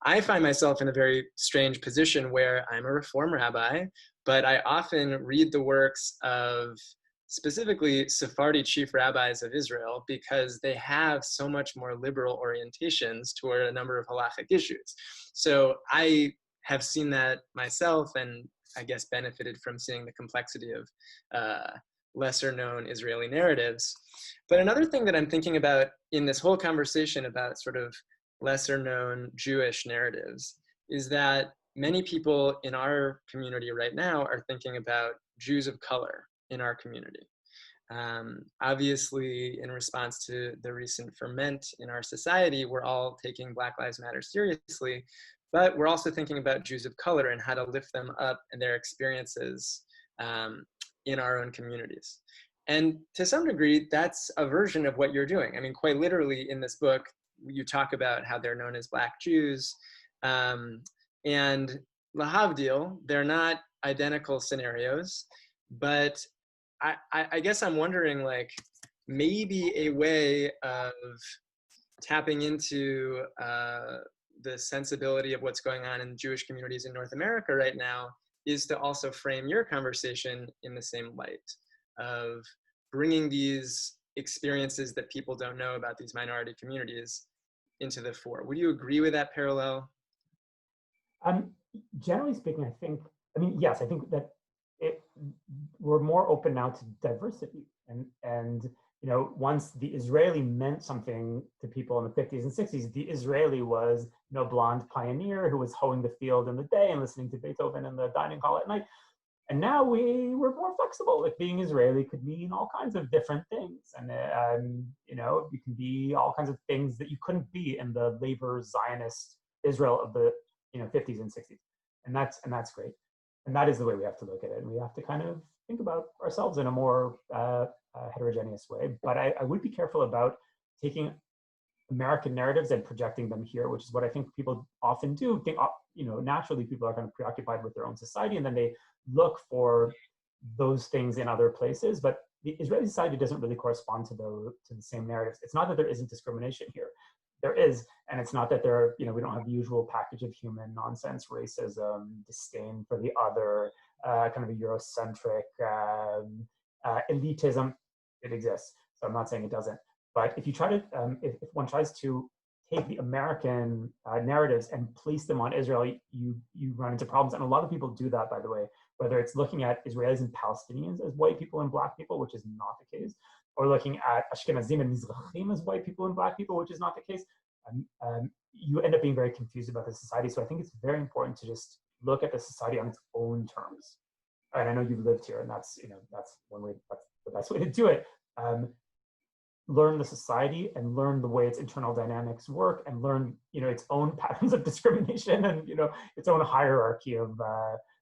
I find myself in a very strange position where I'm a Reform rabbi, but I often read the works of specifically Sephardi chief rabbis of Israel because they have so much more liberal orientations toward a number of halachic issues. So I have seen that myself, and I guess benefited from seeing the complexity of lesser known Israeli narratives. But another thing that I'm thinking about in this whole conversation about sort of lesser known Jewish narratives is that many people in our community right now are thinking about Jews of color in our community. Obviously, in response to the recent ferment in our society, we're all taking Black Lives Matter seriously, but we're also thinking about Jews of color and how to lift them up and their experiences in our own communities. And to some degree, that's a version of what you're doing. I mean, quite literally in this book, you talk about how they're known as Black Jews. And lahavdil, they're not identical scenarios, but I guess I'm wondering, like, maybe a way of tapping into the sensibility of what's going on in Jewish communities in North America right now is to also frame your conversation in the same light of bringing these experiences that people don't know about these minority communities into the fore. Would you agree with that parallel? Generally speaking, I mean, yes, I think that we're more open now to diversity. And you know, once the Israeli meant something to people in the 50s and 60s, the Israeli was, you know, blonde pioneer who was hoeing the field in the day and listening to Beethoven in the dining hall at night. And now we're more flexible. Like, being Israeli could mean all kinds of different things. And you know, you can be all kinds of things that you couldn't be in the labor Zionist Israel of the, you know, 50s and 60s. And that's great. And that is the way we have to look at it. And we have to kind of think about ourselves in a more heterogeneous way. But I would be careful about taking American narratives and projecting them here, which is what I think people often do. You know, naturally people are kind of preoccupied with their own society, and then they look for those things in other places. But the Israeli society doesn't really correspond to the same narratives. It's not that there isn't discrimination here. There is, and it's not that there, you know, we don't have the usual package of human nonsense, racism, disdain for the other, kind of a Eurocentric elitism. It exists. So I'm not saying it doesn't. But if you try to, if one tries to take the American narratives and place them on Israel, you run into problems. And a lot of people do that, by the way, whether it's looking at Israelis and Palestinians as white people and Black people, which is not the case, or looking at Ashkenazim and Mizrahim as white people and Black people, which is not the case. You end up being very confused about the society. So I think it's very important to just look at the society on its own terms. And I know you've lived here, and that's, you know, that's one way, that's the best way to do it. Learn the society and learn the way its internal dynamics work, and learn, you know, its own patterns of discrimination and, you know, its own hierarchy of,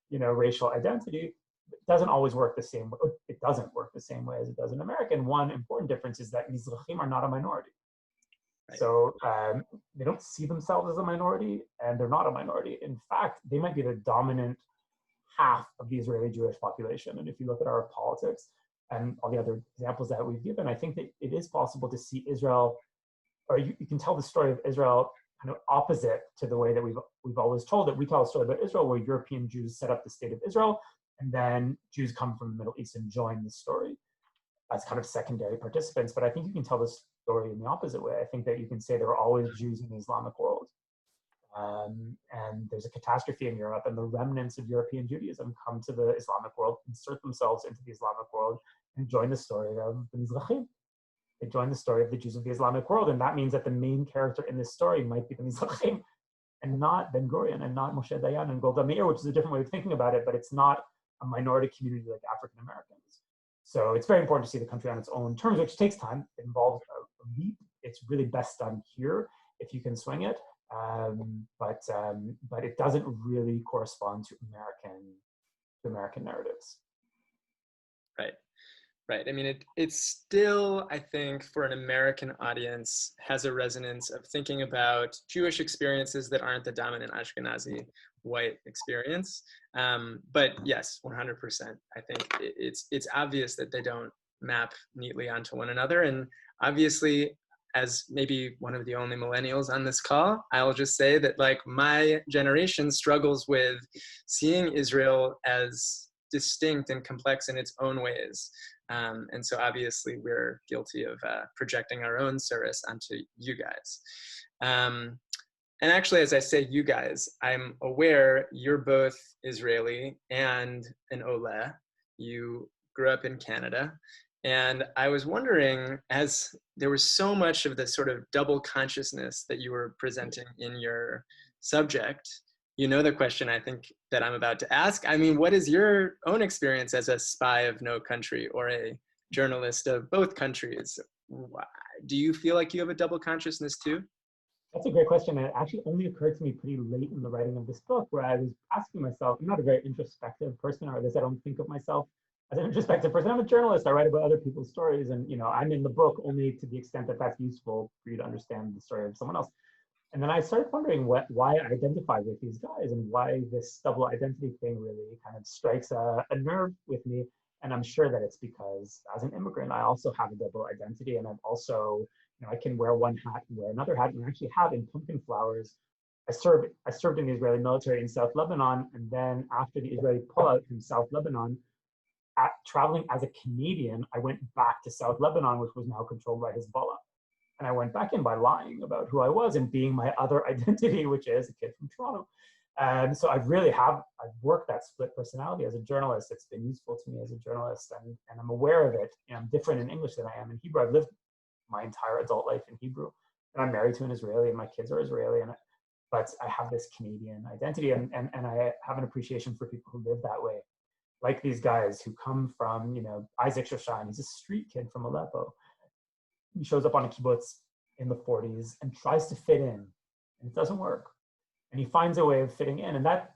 you know, racial identity. It doesn't always work the same way. It doesn't work the same way as it does in America. And one important difference is that Mizrahim are not a minority. Right. So they don't see themselves as a minority, and they're not a minority. In fact, they might be the dominant half of the Israeli Jewish population. And if you look at our politics and all the other examples that we've given, I think that it is possible to see Israel, or you can tell the story of Israel kind of opposite to the way that we've always told it. We tell a story about Israel where European Jews set up the state of Israel, and then Jews come from the Middle East and join the story as kind of secondary participants. But I think you can tell this story in the opposite way. I think that you can say there were always Jews in the Islamic world. And there's a catastrophe in Europe, and the remnants of European Judaism come to the Islamic world, insert themselves into the Islamic world, and join the story of the Mizrahim. They join the story of the Jews of the Islamic world, and that means that the main character in this story might be the Mizrahim, and not Ben Gurion, and not Moshe Dayan and Golda Meir, which is a different way of thinking about it, but it's not a minority community like African Americans. So it's very important to see the country on its own terms, which takes time. It involves a leap. It's really best done here if you can swing it. But it doesn't really correspond to American narratives. Right. I mean, it's still, I think, for an American audience, has a resonance of thinking about Jewish experiences that aren't the dominant Ashkenazi white experience. But yes, 100%. I think it's obvious that they don't map neatly onto one another. And obviously, as maybe one of the only millennials on this call, I'll just say that, like, my generation struggles with seeing Israel as distinct and complex in its own ways. And so obviously we're guilty of projecting our own service onto you guys. And actually, as I say you guys, I'm aware you're both Israeli and an Ole. You grew up in Canada. And I was wondering, as there was so much of this sort of double consciousness that you were presenting in your subject, you know the question I think that I'm about to ask. I mean, what is your own experience as a spy of no country or a journalist of both countries? Do you feel like you have a double consciousness too? That's a great question. And it actually only occurred to me pretty late in the writing of this book, where I was asking myself, I'm not a very introspective person, or at least I don't think of myself as an introspective person. I'm a journalist. I write about other people's stories, and I'm in the book only to the extent that that's useful for you to understand the story of someone else. And then I started wondering why I identify with these guys and why this double identity thing really kind of strikes a nerve with me. And I'm sure that it's because as an immigrant, I also have a double identity, and I've also, I can wear one hat and wear another hat, and I actually have in Pumpkin Flowers. I served in the Israeli military in South Lebanon, and then after the Israeli pullout from South Lebanon, traveling as a Canadian, I went back to South Lebanon, which was now controlled by Hezbollah. And I went back in by lying about who I was and being my other identity, which is a kid from Toronto. And so I've worked that split personality as a journalist. It's been useful to me as a journalist, and I'm aware of it. I'm different in English than I am in Hebrew. I've lived my entire adult life in Hebrew, and I'm married to an Israeli, and my kids are Israeli, but I have this Canadian identity, and I have an appreciation for people who live that way. Like these guys who come from, Isaac Shoshan, he's a street kid from Aleppo. He shows up on a kibbutz in the 40s and tries to fit in, and it doesn't work. And he finds a way of fitting in, and that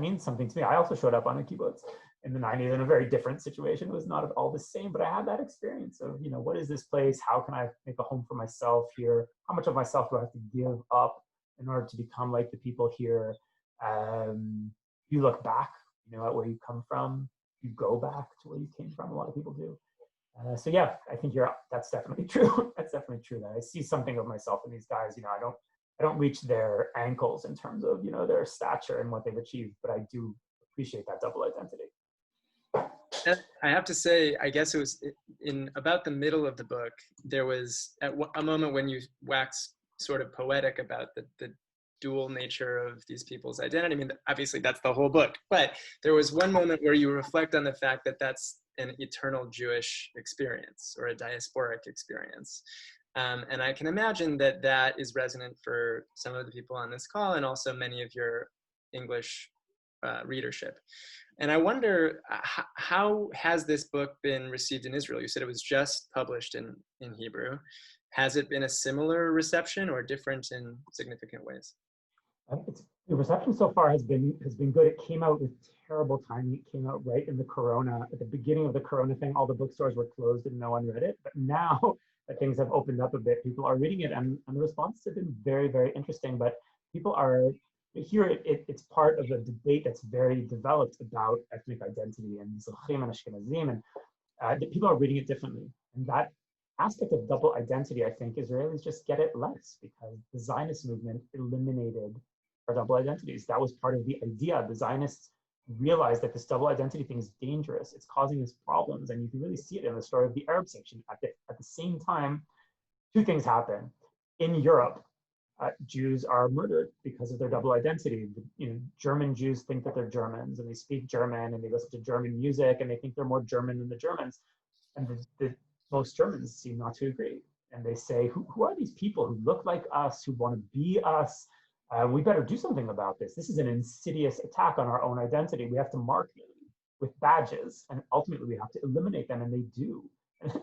means something to me. I also showed up on a kibbutz in the 90s in a very different situation. It was not at all the same, but I had that experience of, what is this place? How can I make a home for myself here? How much of myself do I have to give up in order to become like the people here? You look back, at where you come from. You go back to where you came from. A lot of people do. So yeah, I think that's definitely true. That's definitely true that I see something of myself in these guys. I don't reach their ankles in terms of, their stature and what they've achieved, but I do appreciate that double identity. I have to say, I guess it was in about the middle of the book, there was a moment when you wax sort of poetic about the dual nature of these people's identity. I mean, obviously that's the whole book, but there was one moment where you reflect on the fact that that's an eternal Jewish experience or a diasporic experience. And I can imagine that is resonant for some of the people on this call and also many of your English readership. And I wonder, how has this book been received in Israel? You said it was just published in Hebrew. Has it been a similar reception or different in significant ways? The reception so far has been good. It came out with terrible timing. It came out right in at the beginning of the Corona thing. All the bookstores were closed and no one read it. But now that things have opened up a bit, people are reading it, and the responses have been very, very interesting. But people are here. It's part of a debate that's very developed about ethnic identity and Mizrahim and Ashkenazim, and people are reading it differently. And that aspect of double identity, I think Israelis just get it less because the Zionist movement eliminated our double identities. That was part of the idea. The Zionists realized that this double identity thing is dangerous. It's causing us problems, and you can really see it in the story of the Arab section. At the same time, two things happen. In Europe, Jews are murdered because of their double identity. German Jews think that they're Germans, and they speak German, and they listen to German music, and they think they're more German than the Germans. And most Germans seem not to agree. And they say, who are these people who look like us, who want to be us? We better do something about this. This is an insidious attack on our own identity. We have to mark them with badges, and ultimately we have to eliminate them, and they do.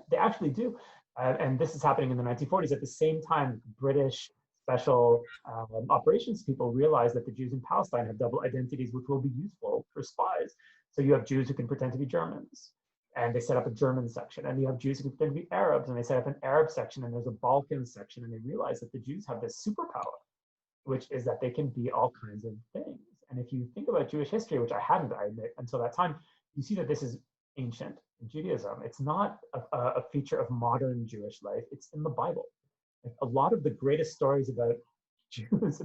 They actually do. And this is happening in the 1940s. At the same time, British special operations people realize that the Jews in Palestine have double identities, which will be useful for spies. So you have Jews who can pretend to be Germans, and they set up a German section. And you have Jews who can pretend to be Arabs, and they set up an Arab section, and there's a Balkan section, and they realize that the Jews have this superpower, which is that they can be all kinds of things. And if you think about Jewish history, which I hadn't, I admit, until that time, you see that this is ancient in Judaism. It's not a feature of modern Jewish life. It's in the Bible. Like, a lot of the greatest stories about Jews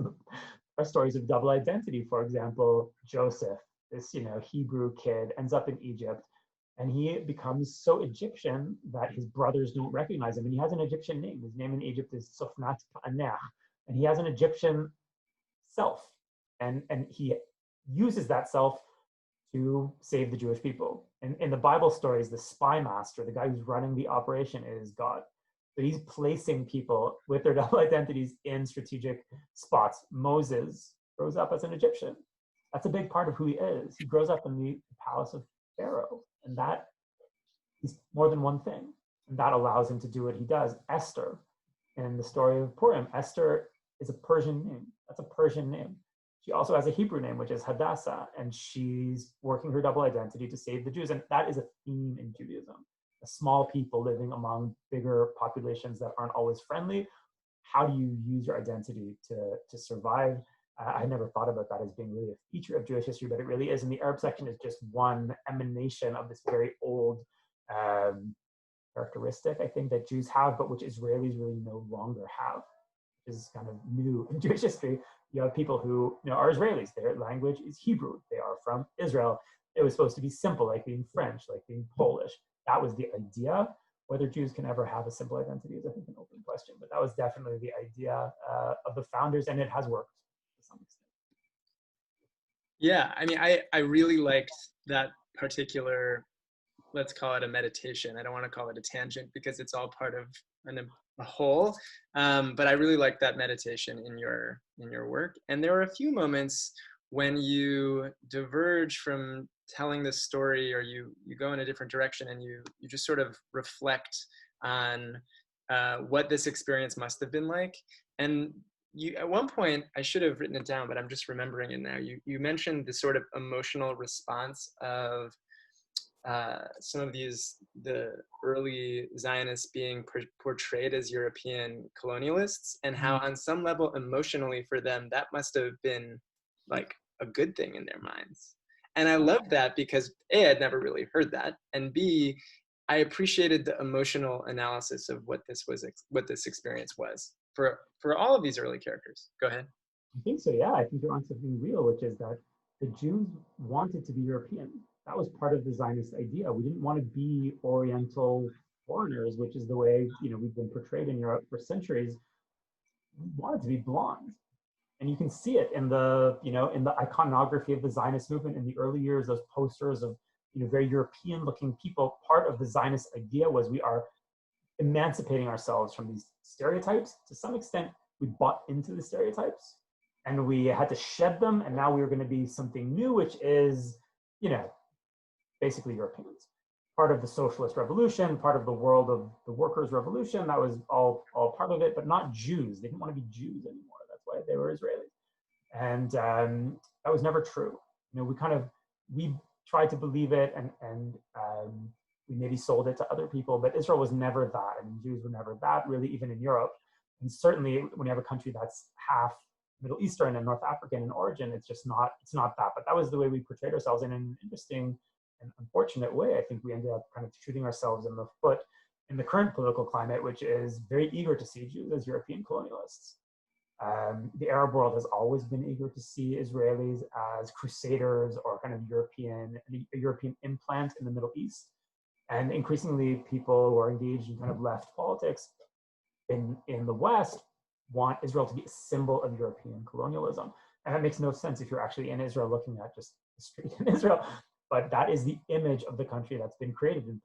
are stories of double identity. For example, Joseph, this Hebrew kid, ends up in Egypt, and he becomes so Egyptian that his brothers don't recognize him. And he has an Egyptian name. His name in Egypt is Sofnat Pa'aneh. And he has an Egyptian self, and he uses that self to save the Jewish people. And in the Bible stories, the spy master, the guy who's running the operation, is God. So he's placing people with their double identities in strategic spots. Moses grows up as an Egyptian. That's a big part of who he is. He grows up in the palace of Pharaoh, and that he's more than one thing. And that allows him to do what he does. Esther, in the story of Purim, Esther is a Persian name. That's a Persian name. She also has a Hebrew name, which is Hadassah, and she's working her double identity to save the Jews. And that is a theme in Judaism. A small people living among bigger populations that aren't always friendly. How do you use your identity to survive? I never thought about that as being really a feature of Jewish history, but it really is. And the Arab section is just one emanation of this very old characteristic, I think, that Jews have, but which Israelis really no longer have, which is kind of new in Jewish history. You have people who are Israelis. Their language is Hebrew. They are from Israel. It was supposed to be simple, like being French, like being Polish. That was the idea. Whether Jews can ever have a simple identity is, I think, an open question. But that was definitely the idea of the founders, and it has worked to some extent. Yeah, I mean, I really liked that particular, let's call it a meditation. I don't want to call it a tangent because it's all part of a whole. But I really liked that meditation in your work. And there were a few moments when you diverge from telling this story, or you go in a different direction, and you just sort of reflect on what this experience must have been like. And you, at one point, I should have written it down, but I'm just remembering it now. You mentioned the sort of emotional response of some of the early Zionists being portrayed as European colonialists, and how on some level emotionally for them, that must have been like a good thing in their minds. And I loved that because A, I'd never really heard that, and B, I appreciated the emotional analysis of what this experience was for all of these early characters. Go ahead. I think so, yeah. I think you're on something real, which is that the Jews wanted to be European. That was part of the Zionist idea. We didn't want to be Oriental foreigners, which is the way we've been portrayed in Europe for centuries. We wanted to be blonde. And you can see it in the iconography of the Zionist movement in the early years, those posters of very European looking people. Part of the Zionist idea was we are emancipating ourselves from these stereotypes. To some extent, we bought into the stereotypes and we had to shed them. And now we were going to be something new, which is, basically Europeans. Part of the socialist revolution, part of the world of the workers' revolution, that was all part of it, but not Jews. They didn't want to be Jews anymore. That's why they were Israelis. And that was never true. We tried to believe it, and we maybe sold it to other people, but Israel was never that. I mean, Jews were never that, really, even in Europe. And certainly when you have a country that's half Middle Eastern and North African in origin, it's not that. But that was the way we portrayed ourselves in an interesting and unfortunate way. I think we ended up kind of shooting ourselves in the foot in the current political climate, which is very eager to see Jews as European colonialists. The Arab world has always been eager to see Israelis as crusaders or kind of a European implant in the Middle East. And increasingly, people who are engaged in kind of left politics in the West want Israel to be a symbol of European colonialism. And that makes no sense if you're actually in Israel looking at just the street in Israel. But that is the image of the country that's been created in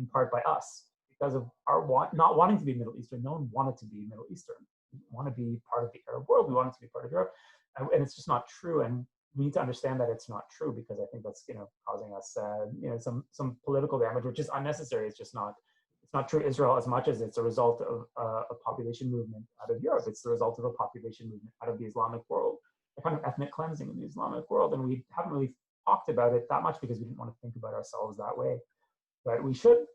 part by us because of our not wanting to be Middle Eastern. No one wanted to be Middle Eastern. We want to be part of the Arab world. We wanted to be part of Europe, and it's just not true. And we need to understand that it's not true, because I think that's causing us some political damage, which is unnecessary. It's not true Israel as much as it's a result of a population movement out of Europe. It's the result of a population movement out of the Islamic world, a kind of ethnic cleansing in the Islamic world, and we haven't really talked about it that much because we didn't want to think about ourselves that way. But we should,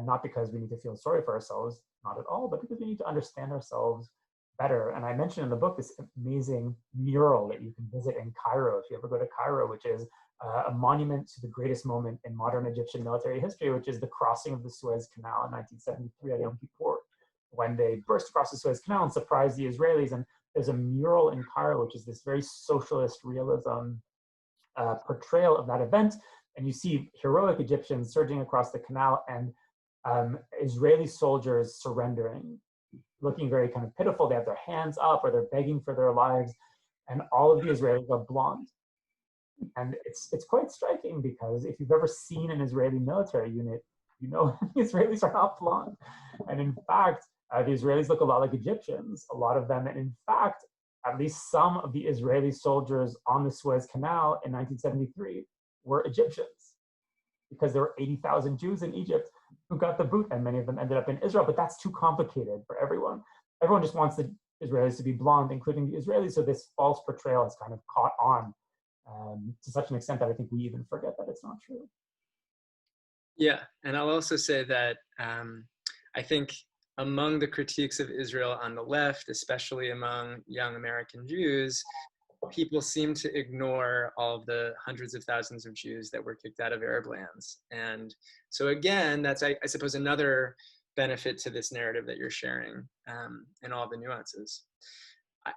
not because we need to feel sorry for ourselves, not at all, but because we need to understand ourselves better. And I mentioned in the book this amazing mural that you can visit in Cairo if you ever go to Cairo, which is a monument to the greatest moment in modern Egyptian military history, which is the crossing of the Suez Canal in 1973 at Yom Kippur, when they burst across the Suez Canal and surprised the Israelis. And there's a mural in Cairo, which is this very socialist realism portrayal of that event. And you see heroic Egyptians surging across the canal and Israeli soldiers surrendering, looking very kind of pitiful. They have their hands up or they're begging for their lives. And all of the Israelis are blonde. And it's quite striking, because if you've ever seen an Israeli military unit, the Israelis are not blonde. And in fact, the Israelis look a lot like Egyptians, a lot of them. And in fact, at least some of the Israeli soldiers on the Suez Canal in 1973 were Egyptians, because there were 80,000 Jews in Egypt who got the boot, and many of them ended up in Israel. But that's too complicated for everyone. Everyone just wants the Israelis to be blonde, including the Israelis. So this false portrayal has kind of caught on to such an extent that I think we even forget that it's not true. Yeah, and I'll also say that I think among the critiques of Israel on the left, especially among young American Jews, people seem to ignore all of the hundreds of thousands of Jews that were kicked out of Arab lands. And so again, that's, I suppose, another benefit to this narrative that you're sharing, and all the nuances.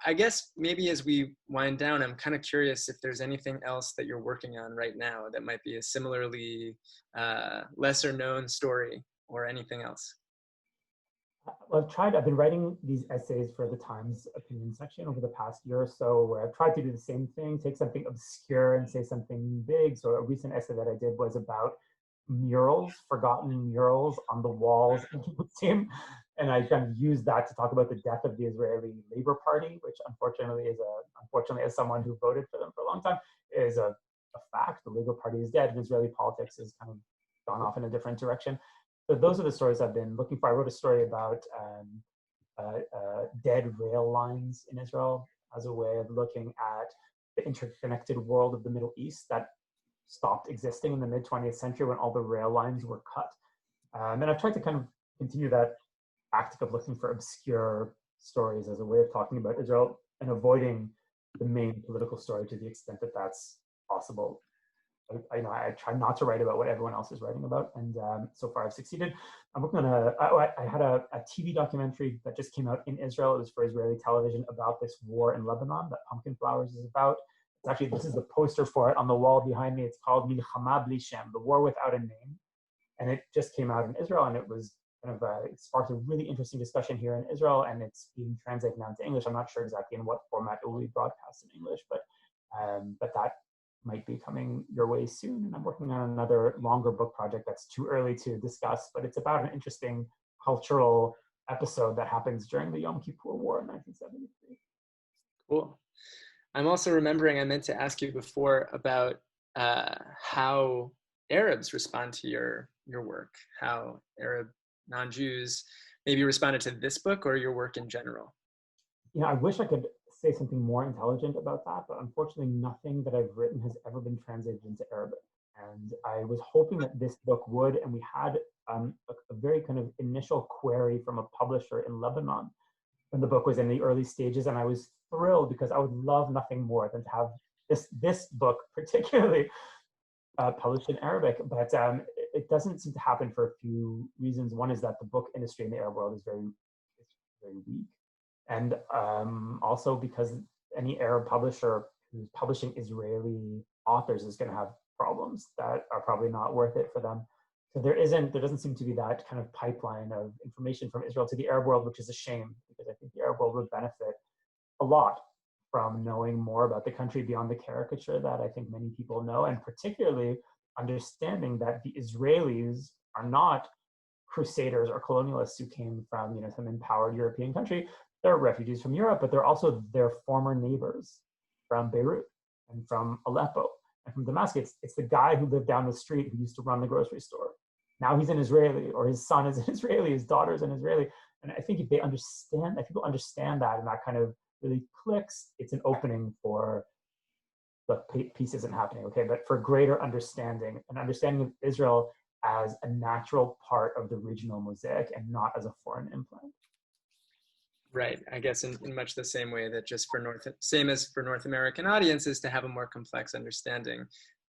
I guess maybe as we wind down, I'm kind of curious if there's anything else that you're working on right now that might be a similarly lesser known story or anything else. Well, I've been writing these essays for the Times opinion section over the past year or so, where I've tried to do the same thing, take something obscure and say something big. So a recent essay that I did was about murals, forgotten murals on the walls in Kibbutzim. And I kind of used that to talk about the death of the Israeli Labor Party, which unfortunately as someone who voted for them for a long time, is a fact. The Labor Party is dead, and Israeli politics has kind of gone off in a different direction. So those are the stories I've been looking for. I wrote a story about dead rail lines in Israel as a way of looking at the interconnected world of the Middle East that stopped existing in the mid-20th century when all the rail lines were cut. And I've tried to kind of continue that tactic of looking for obscure stories as a way of talking about Israel and avoiding the main political story to the extent that that's possible. I try not to write about what everyone else is writing about, and so far I've succeeded. I'm working on I had a TV documentary that just came out in Israel. It was for Israeli television about this war in Lebanon that Pumpkin Flowers is about. It's actually, this is the poster for it on the wall behind me. It's called Milchama Bli Shem, the war without a name. And it just came out in Israel, and it was kind of, it sparked a really interesting discussion here in Israel, and it's being translated now into English. I'm not sure exactly in what format it will be broadcast in English, but that might be coming your way soon. And I'm working on another longer book project that's too early to discuss, but it's about an interesting cultural episode that happens during the Yom Kippur War in 1973. Cool. I'm also remembering I meant to ask you before about how Arabs respond to your work, how Arab non-Jews maybe responded to this book or your work in general. I wish I could say something more intelligent about that, but unfortunately nothing that I've written has ever been translated into Arabic. And I was hoping that this book would, and we had a very kind of initial query from a publisher in Lebanon when the book was in the early stages, and I was thrilled because I would love nothing more than to have this book particularly published in Arabic, but it doesn't seem to happen for a few reasons. One is that the book industry in the Arab world is very weak. And also because any Arab publisher who's publishing Israeli authors is going to have problems that are probably not worth it for them. So there doesn't seem to be that kind of pipeline of information from Israel to the Arab world, which is a shame, because I think the Arab world would benefit a lot from knowing more about the country beyond the caricature that I think many people know, and particularly understanding that the Israelis are not crusaders or colonialists who came from some empowered European country. They're refugees from Europe, but they're also their former neighbors from Beirut and from Aleppo and from Damascus. It's the guy who lived down the street who used to run the grocery store. Now he's an Israeli, or his son is an Israeli, his daughter's an Israeli. And I think if people understand that and that kind of really clicks, it's an opening for, look, peace isn't happening, okay, but for greater understanding, an understanding of Israel as a natural part of the regional mosaic and not as a foreign implant. Right. I guess in much the same way that just same as for North American audiences to have a more complex understanding.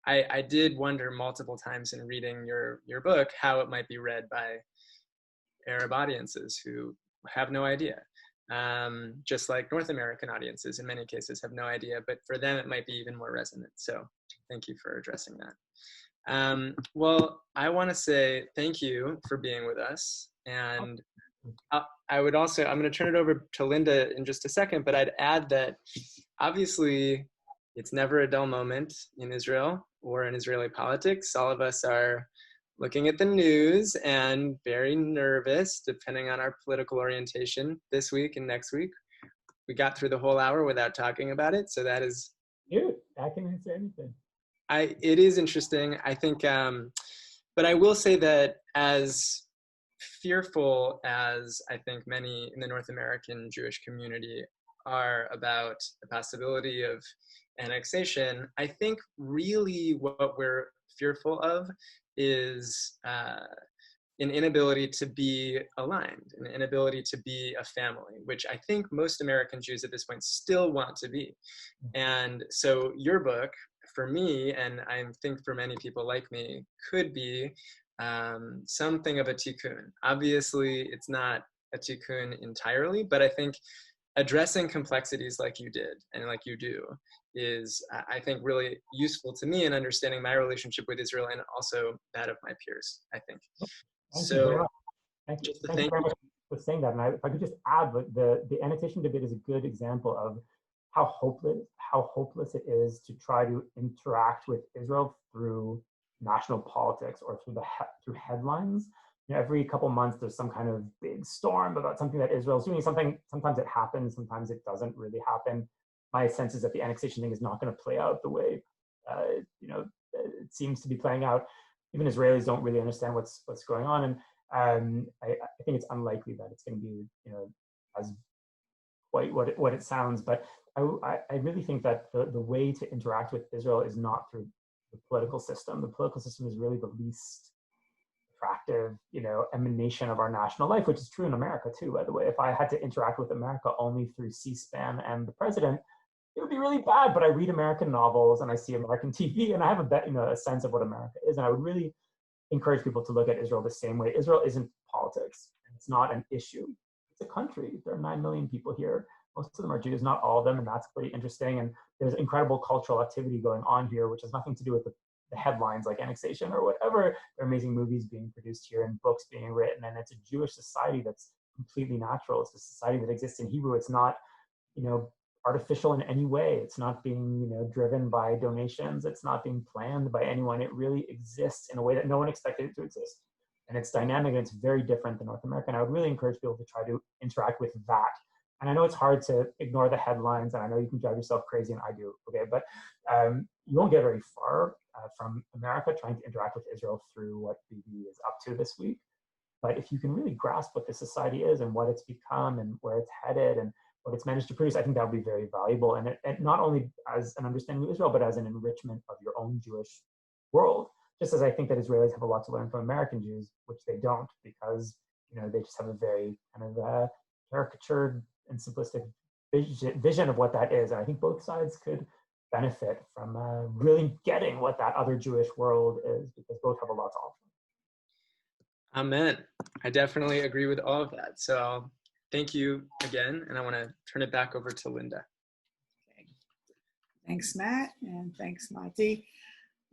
I did wonder multiple times in reading your book how it might be read by Arab audiences who have no idea. Just like North American audiences in many cases have no idea, but for them it might be even more resonant. So thank you for addressing that. Well, I want to say thank you for being with us, and I'm going to turn it over to Linda in just a second, but I'd add that obviously it's never a dull moment in Israel or in Israeli politics. All of us are looking at the news and very nervous, depending on our political orientation this week and next week. We got through the whole hour without talking about it, so that is... Dude, I can answer anything. It is interesting, I think, but I will say that as fearful as I think many in the North American Jewish community are about the possibility of annexation, I think really what we're fearful of is an inability to be aligned, an inability to be a family, which I think most American Jews at this point still want to be. And so your book, for me, and I think for many people like me, could be something of a tikkun. Obviously, it's not a tikkun entirely, but I think addressing complexities like you did and like you do is, I think, really useful to me in understanding my relationship with Israel and also that of my peers, I think. Thank you very So much. Thank you. just to Thank you thank very you. much for saying that. And if I could just add, like, the annexation debate is a good example of how hopeless it is to try to interact with Israel through national politics or through headlines. You know, every couple months there's some kind of big storm about something that Israel's doing. Sometimes it happens, sometimes it doesn't really happen. My sense is that the annexation thing is not going to play out the way you know, it seems to be playing out. Even Israelis don't really understand what's going on, and I think it's unlikely that it's going to be, you know, as quite what it sounds. But I really think that the way to interact with Israel is not through the political system. The political system is really the least attractive, you know, emanation of our national life, which is true in America too, by the way. If I had to interact with America only through C-SPAN and the president, it would be really bad. But I read American novels and I see American TV, and I have a sense of what America is. And I would really encourage people to look at Israel the same way. Israel isn't politics. It's not an issue. It's a country. There are 9 million people here. Most of them are Jews, not all of them, and that's pretty interesting. And there's incredible cultural activity going on here, which has nothing to do with the headlines like annexation or whatever. There are amazing movies being produced here and books being written, and it's a Jewish society that's completely natural. It's a society that exists in Hebrew. It's not, you know, artificial in any way. It's not being, you know, driven by donations. It's not being planned by anyone. It really exists in a way that no one expected it to exist. And it's dynamic and it's very different than North America. And I would really encourage people to try to interact with that. And I know it's hard to ignore the headlines, and I know you can drive yourself crazy, and I do, okay? But you won't get very far from America trying to interact with Israel through what BB is up to this week. But if you can really grasp what this society is and what it's become and where it's headed and what it's managed to produce, I think that would be very valuable. And not only as an understanding of Israel, but as an enrichment of your own Jewish world. Just as I think that Israelis have a lot to learn from American Jews, which they don't, because, you know, they just have a very kind of caricatured and simplistic vision of what that is. And I think both sides could benefit from really getting what that other Jewish world is, because both have a lot to offer. Amen. I definitely agree with all of that. So thank you again, and I want to turn it back over to Linda. Okay. Thanks, Matt, and thanks, Matti.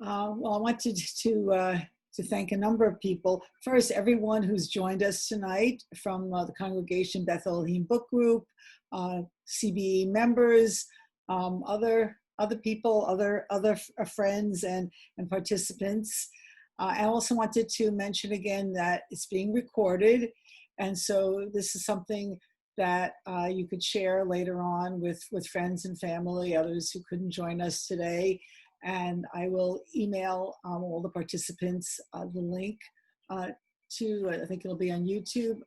Well, I wanted to thank a number of people. First, everyone who's joined us tonight from the Congregation Beth Elohim Book Group, CBE members, other people, other friends and participants. I also wanted to mention again that it's being recorded, and so this is something that you could share later on with friends and family, others who couldn't join us today. And I will email all the participants the link to, I think it'll be on YouTube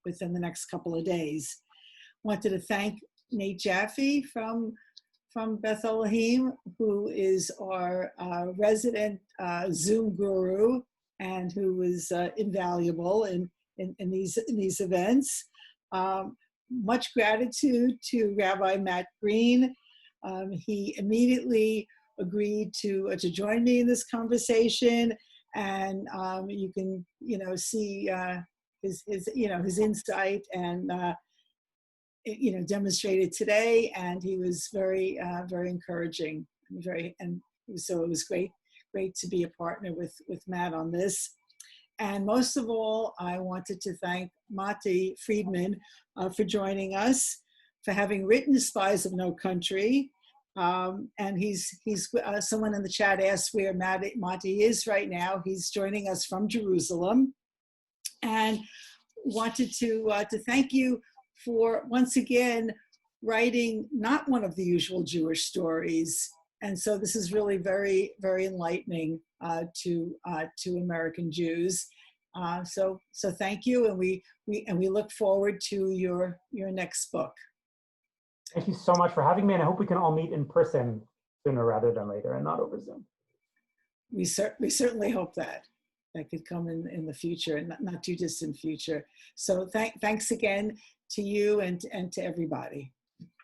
within the next couple of days. Wanted to thank Nate Jaffe from Beth Elohim, who is our resident Zoom guru and who is invaluable in these events. Much gratitude to Rabbi Matt Green. He immediately agreed to join me in this conversation, and you can see his insight and demonstrated today, and he was very encouraging, and so it was great to be a partner with Matt on this. And most of all, I wanted to thank Matti Friedman for joining us, for having written Spies of No Country. And he's someone in the chat asked where Matti is right now. He's joining us from Jerusalem, and wanted to thank you for once again writing not one of the usual Jewish stories. And so this is really very, very enlightening to American Jews. So thank you, and we look forward to your next book. Thank you so much for having me, and I hope we can all meet in person sooner rather than later, and not over Zoom. We certainly hope that could come in the future, and not too distant future. So thanks again to you and to everybody.